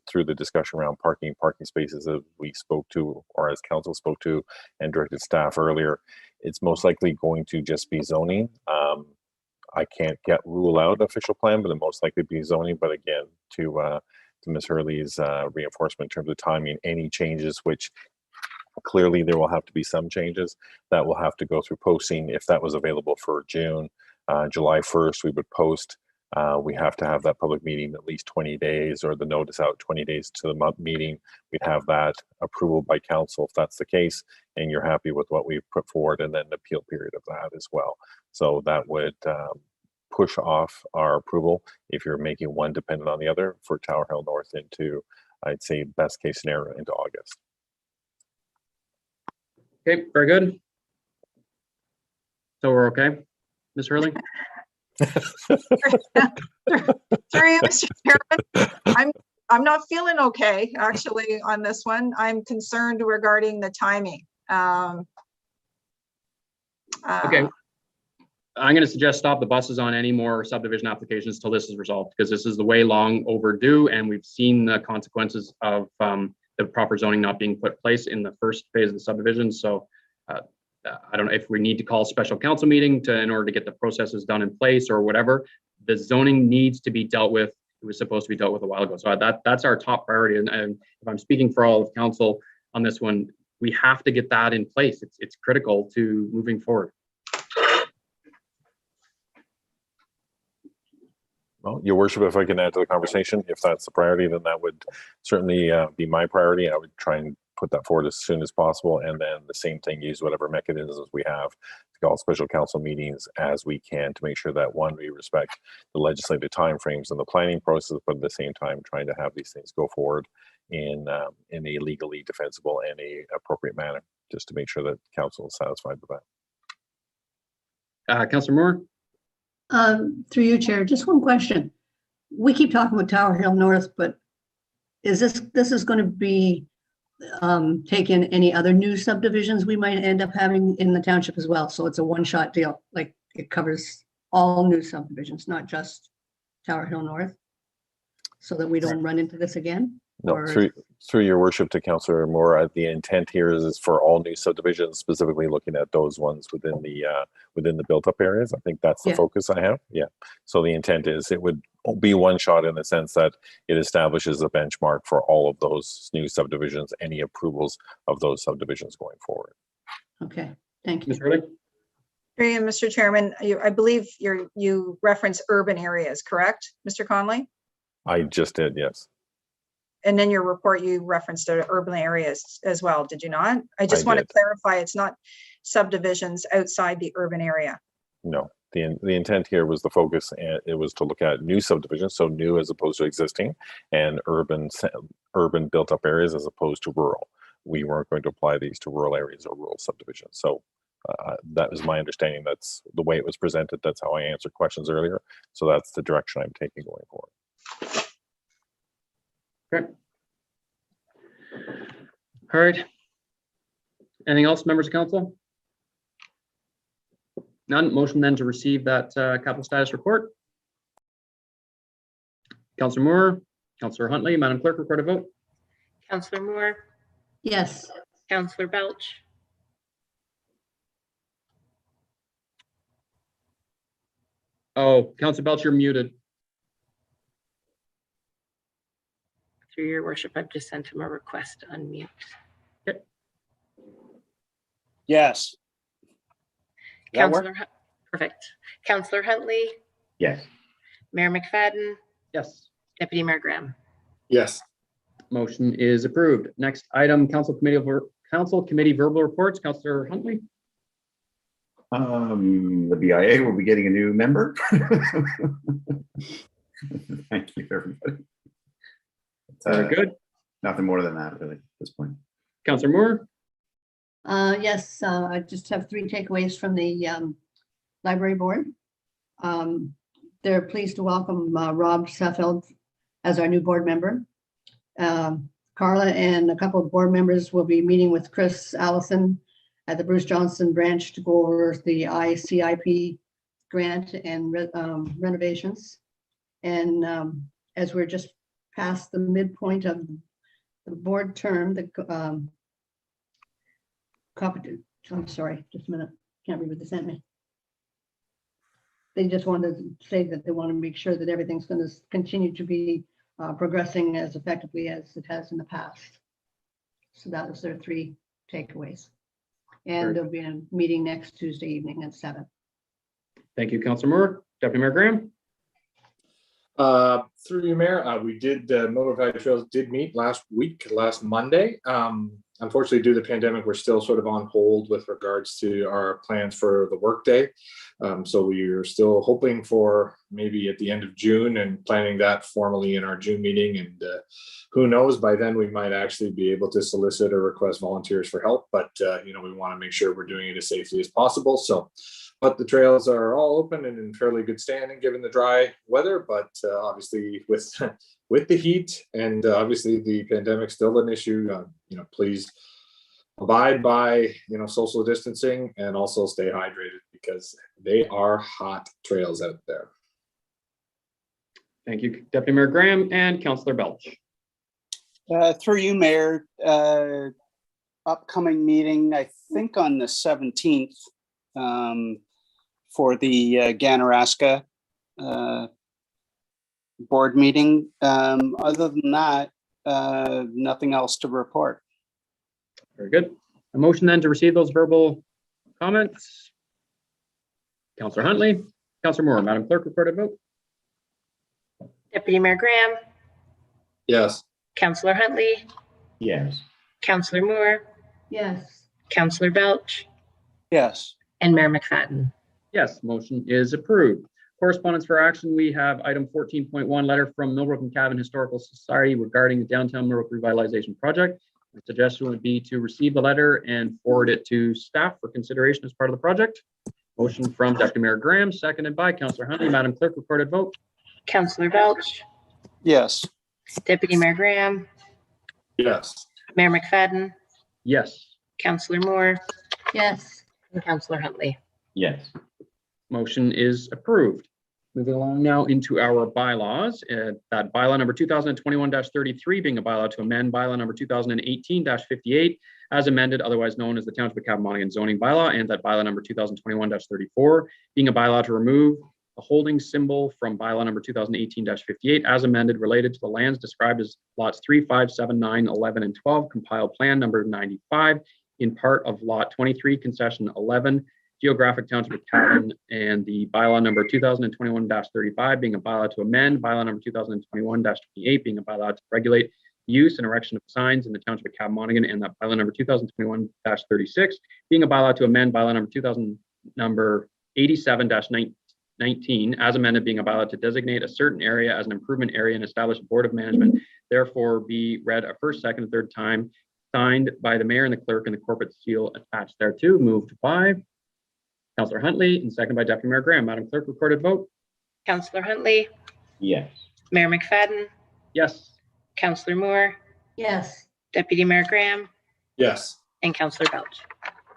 through the discussion around parking spaces that we spoke to, or as council spoke to and directed staff earlier, it's most likely going to just be zoning. I can't rule out official plan, but it most likely be zoning. But again, to Ms. Hurley's reinforcement in terms of timing, any changes, which clearly there will have to be some changes that will have to go through posting. If that was available for June, July 1st, we would post. We have to have that public meeting at least 20 days, or the notice out 20 days to the month meeting. We'd have that approval by council if that's the case, and you're happy with what we've put forward, and then the appeal period of that as well. So that would push off our approval if you're making one dependent on the other for Tower Hill North into, I'd say, best case scenario into August.
Okay, very good. So we're okay, Ms. Hurley?
Through you, Mr. Chairman, I'm not feeling okay actually on this one. I'm concerned regarding the timing.
Okay. I'm going to suggest stop the buses on any more subdivision applications till this is resolved, because this is the way long overdue, and we've seen the consequences of the proper zoning not being put in place in the first phase of the subdivision. So I don't know if we need to call a special council meeting in order to get the processes done in place or whatever. The zoning needs to be dealt with. It was supposed to be dealt with a while ago. So that's our top priority. And if I'm speaking for all of council on this one, we have to get that in place. It's critical to moving forward.
Well, your worship, if I can add to the conversation, if that's the priority, then that would certainly be my priority. I would try and put that forward as soon as possible, and then the same thing, use whatever mechanisms we have to call special council meetings as we can to make sure that, one, we respect the legislative timeframes and the planning process, but at the same time trying to have these things go forward in a legally defensible and a appropriate manner, just to make sure that council is satisfied with that.
Councillor Moore?
Through you, Chair, just one question. We keep talking about Tower Hill North, but is this is going to be taken any other new subdivisions we might end up having in the township as well? So it's a one-shot deal, like it covers all new subdivisions, not just Tower Hill North, so that we don't run into this again?
No,
Or-
through your worship to Councillor Moore, the intent here is for all new subdivisions, specifically looking at those ones within the built-up areas. I think that's the
Yeah.
focus I have. Yeah. So the intent is it would be one shot in the sense that it establishes a benchmark for all of those new subdivisions, any approvals of those subdivisions going forward.
Okay, thank you.
Ms. Hurley?
Through you, Mr. Chairman, I believe you reference urban areas, correct, Mr. Conley?
I just did, yes.
And in your report, you referenced urban areas as well, did you not? I just
I
want to
did.
clarify, it's not subdivisions outside the urban area.
No, the intent here was the focus, and it was to look at new subdivisions, so new as opposed to existing, and urban built up areas as opposed to rural. We weren't going to apply these to rural areas or rural subdivisions. So that was my understanding. That's the way it was presented. That's how I answered questions earlier. So that's the direction I'm taking going forward.
Okay. All right. Anything else, members of council? None. Motion then to receive that capital status report. Councillor Moore, Councillor Huntley, Madam Clerk, record a vote.
Councillor Moore,
Yes,
Councillor Belch,
Oh, Councillor Belch, you're muted.
through your worship, I've just sent him a request to unmute.
Yes. That work?
Perfect. Councillor Huntley,
Yes.
Mayor McFadden,
Yes.
Deputy Mayor Graham.
Yes.
Motion is approved. Next item, council committee verbal reports. Councillor Huntley.
The BIA will be getting a new member. Thank you, everybody.
Very good.
Nothing more than that, really, at this point.
Councillor Moore.
yes, I just have 3 takeaways from the library board. They're pleased to welcome Rob Seffeld as our new board member. Carla and a couple of board members will be meeting with Chris Allison at the Bruce Johnson branch to go over the ICIP grant and renovations. And as we're just past the midpoint of the board term, I'm sorry, just a minute, can't read what they sent me. They just wanted to say that they want to make sure that everything's going to continue to be progressing as effectively as it has in the past. So that was their 3 takeaways. And there'll be a meeting next Tuesday evening at 7.
Thank you, Councillor Moore. Deputy Mayor Graham.
Through you, Mayor, we did, Millbrook Valley Trails did meet last Monday. Unfortunately, due to the pandemic, we're still sort of on hold with regards to our plans for the workday. So we are still hoping for maybe at the end of June and planning that formally in our June meeting. And who knows, by then we might actually be able to solicit or request volunteers for help. But, we want to make sure we're doing it as safely as possible. So, but the trails are all open and in fairly good standing given the dry weather. But obviously with the heat and obviously the pandemic still an issue, please abide by, social distancing and also stay hydrated because they are hot trails out there.
Thank you, Deputy Mayor Graham and Councillor Belch.
Through you, Mayor, upcoming meeting, I think on the 17th for the Ganaraska board meeting. Other than that, nothing else to report.
Very good. A motion then to receive those verbal comments. Councillor Huntley, Councillor Moore, Madam Clerk, recorded vote.
Deputy Mayor Graham,
Yes.
Councillor Huntley,
Yes.
Councillor Moore,
Yes,
Councillor Belch,
Yes.
and Mayor McFadden.
Yes, motion is approved. Correspondence for action, we have item 14.1, letter from Millbrook and Cavan Historical Society regarding the downtown Millbrook revitalization project. The suggestion would be to receive the letter and forward it to staff for consideration as part of the project. Motion from Deputy Mayor Graham, seconded by Councillor Huntley. Madam Clerk, recorded vote.
Councillor Belch,
Yes.
Deputy Mayor Graham,
Yes.
Mayor McFadden,
Yes.
Councillor Moore,
yes,
and Councillor Huntley.
Yes.
Motion is approved. Moving along now into our bylaws. That bylaw number 2021-33 being a bylaw to amend bylaw number 2018-58 as amended, otherwise known as the Township of Cavan zoning bylaw, and that bylaw number 2021-34 being a bylaw to remove the holding symbol from bylaw number 2018-58 as amended related to the lands described as lots 3, 5, 7, 9, 11, and 12, compiled plan number 95 in part of lot 23, concession 11, geographic township of Cavan, and the bylaw number 2021-35 being a bylaw to amend, bylaw number 2021-28 being a bylaw to regulate use and erection of signs in the township of Cavan, and that bylaw number 2021-36 being a bylaw to amend bylaw number 87-19 as amended being a bylaw to designate a certain area as an improvement area and establish a board of management, therefore be read a first, second, and third time, signed by the mayor and the clerk and the corporate seal attached thereto. Moved by Councillor Huntley and second by Deputy Mayor Graham. Madam Clerk, recorded vote.
Councillor Huntley,
Yes.
Mayor McFadden,
Yes.
Councillor Moore,
Yes.
Deputy Mayor Graham,
Yes.
and Councillor Belch.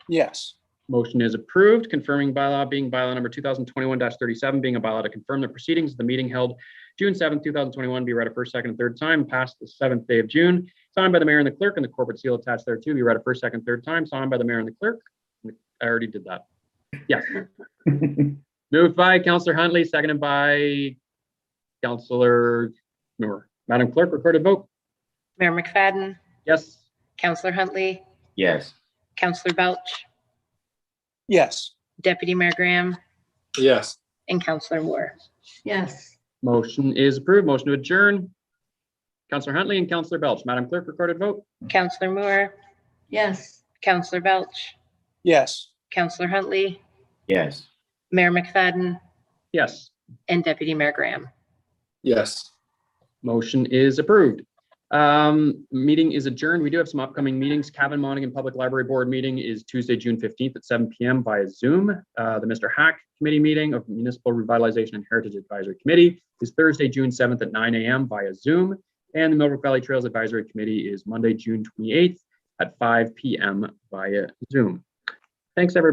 Yes.
Motion is approved, confirming bylaw being bylaw number 2021-37 being a bylaw to confirm the proceedings of the meeting held June 7th, 2021 be read a first, second, and third time, passed the 7th day of June, signed by the mayor and the clerk and the corporate seal attached thereto be read a first, second, third time, signed by the mayor and the clerk. I already did that. Yes. Moved by Councillor Huntley, seconded by Councillor Moore. Madam Clerk, recorded vote.
Mayor McFadden,
Yes.
Councillor Huntley,
Yes.
Councillor Belch,
Yes.
Deputy Mayor Graham,
Yes.
and Councillor Moore.
Yes.
Motion is approved. Motion to adjourn. Councillor Huntley and Councillor Belch. Madam Clerk, recorded vote.
Councillor Moore,
Yes.
Councillor Belch,
Yes.
Councillor Huntley,
Yes.
Mayor McFadden,
Yes.
and Deputy Mayor Graham.
Yes.
Motion is approved. Meeting is adjourned. We do have some upcoming meetings. Cavan Monaghan Public Library Board meeting is Tuesday, June 15th at 7 p.m. via Zoom. The Mr. Hack Committee meeting of Municipal Revitalization and Heritage Advisory Committee is Thursday, June 7th at 9 a.m. via Zoom. And the Millbrook Valley Trails Advisory Committee is Monday, June 28th at 5 p.m. via Zoom. Thanks, everybody.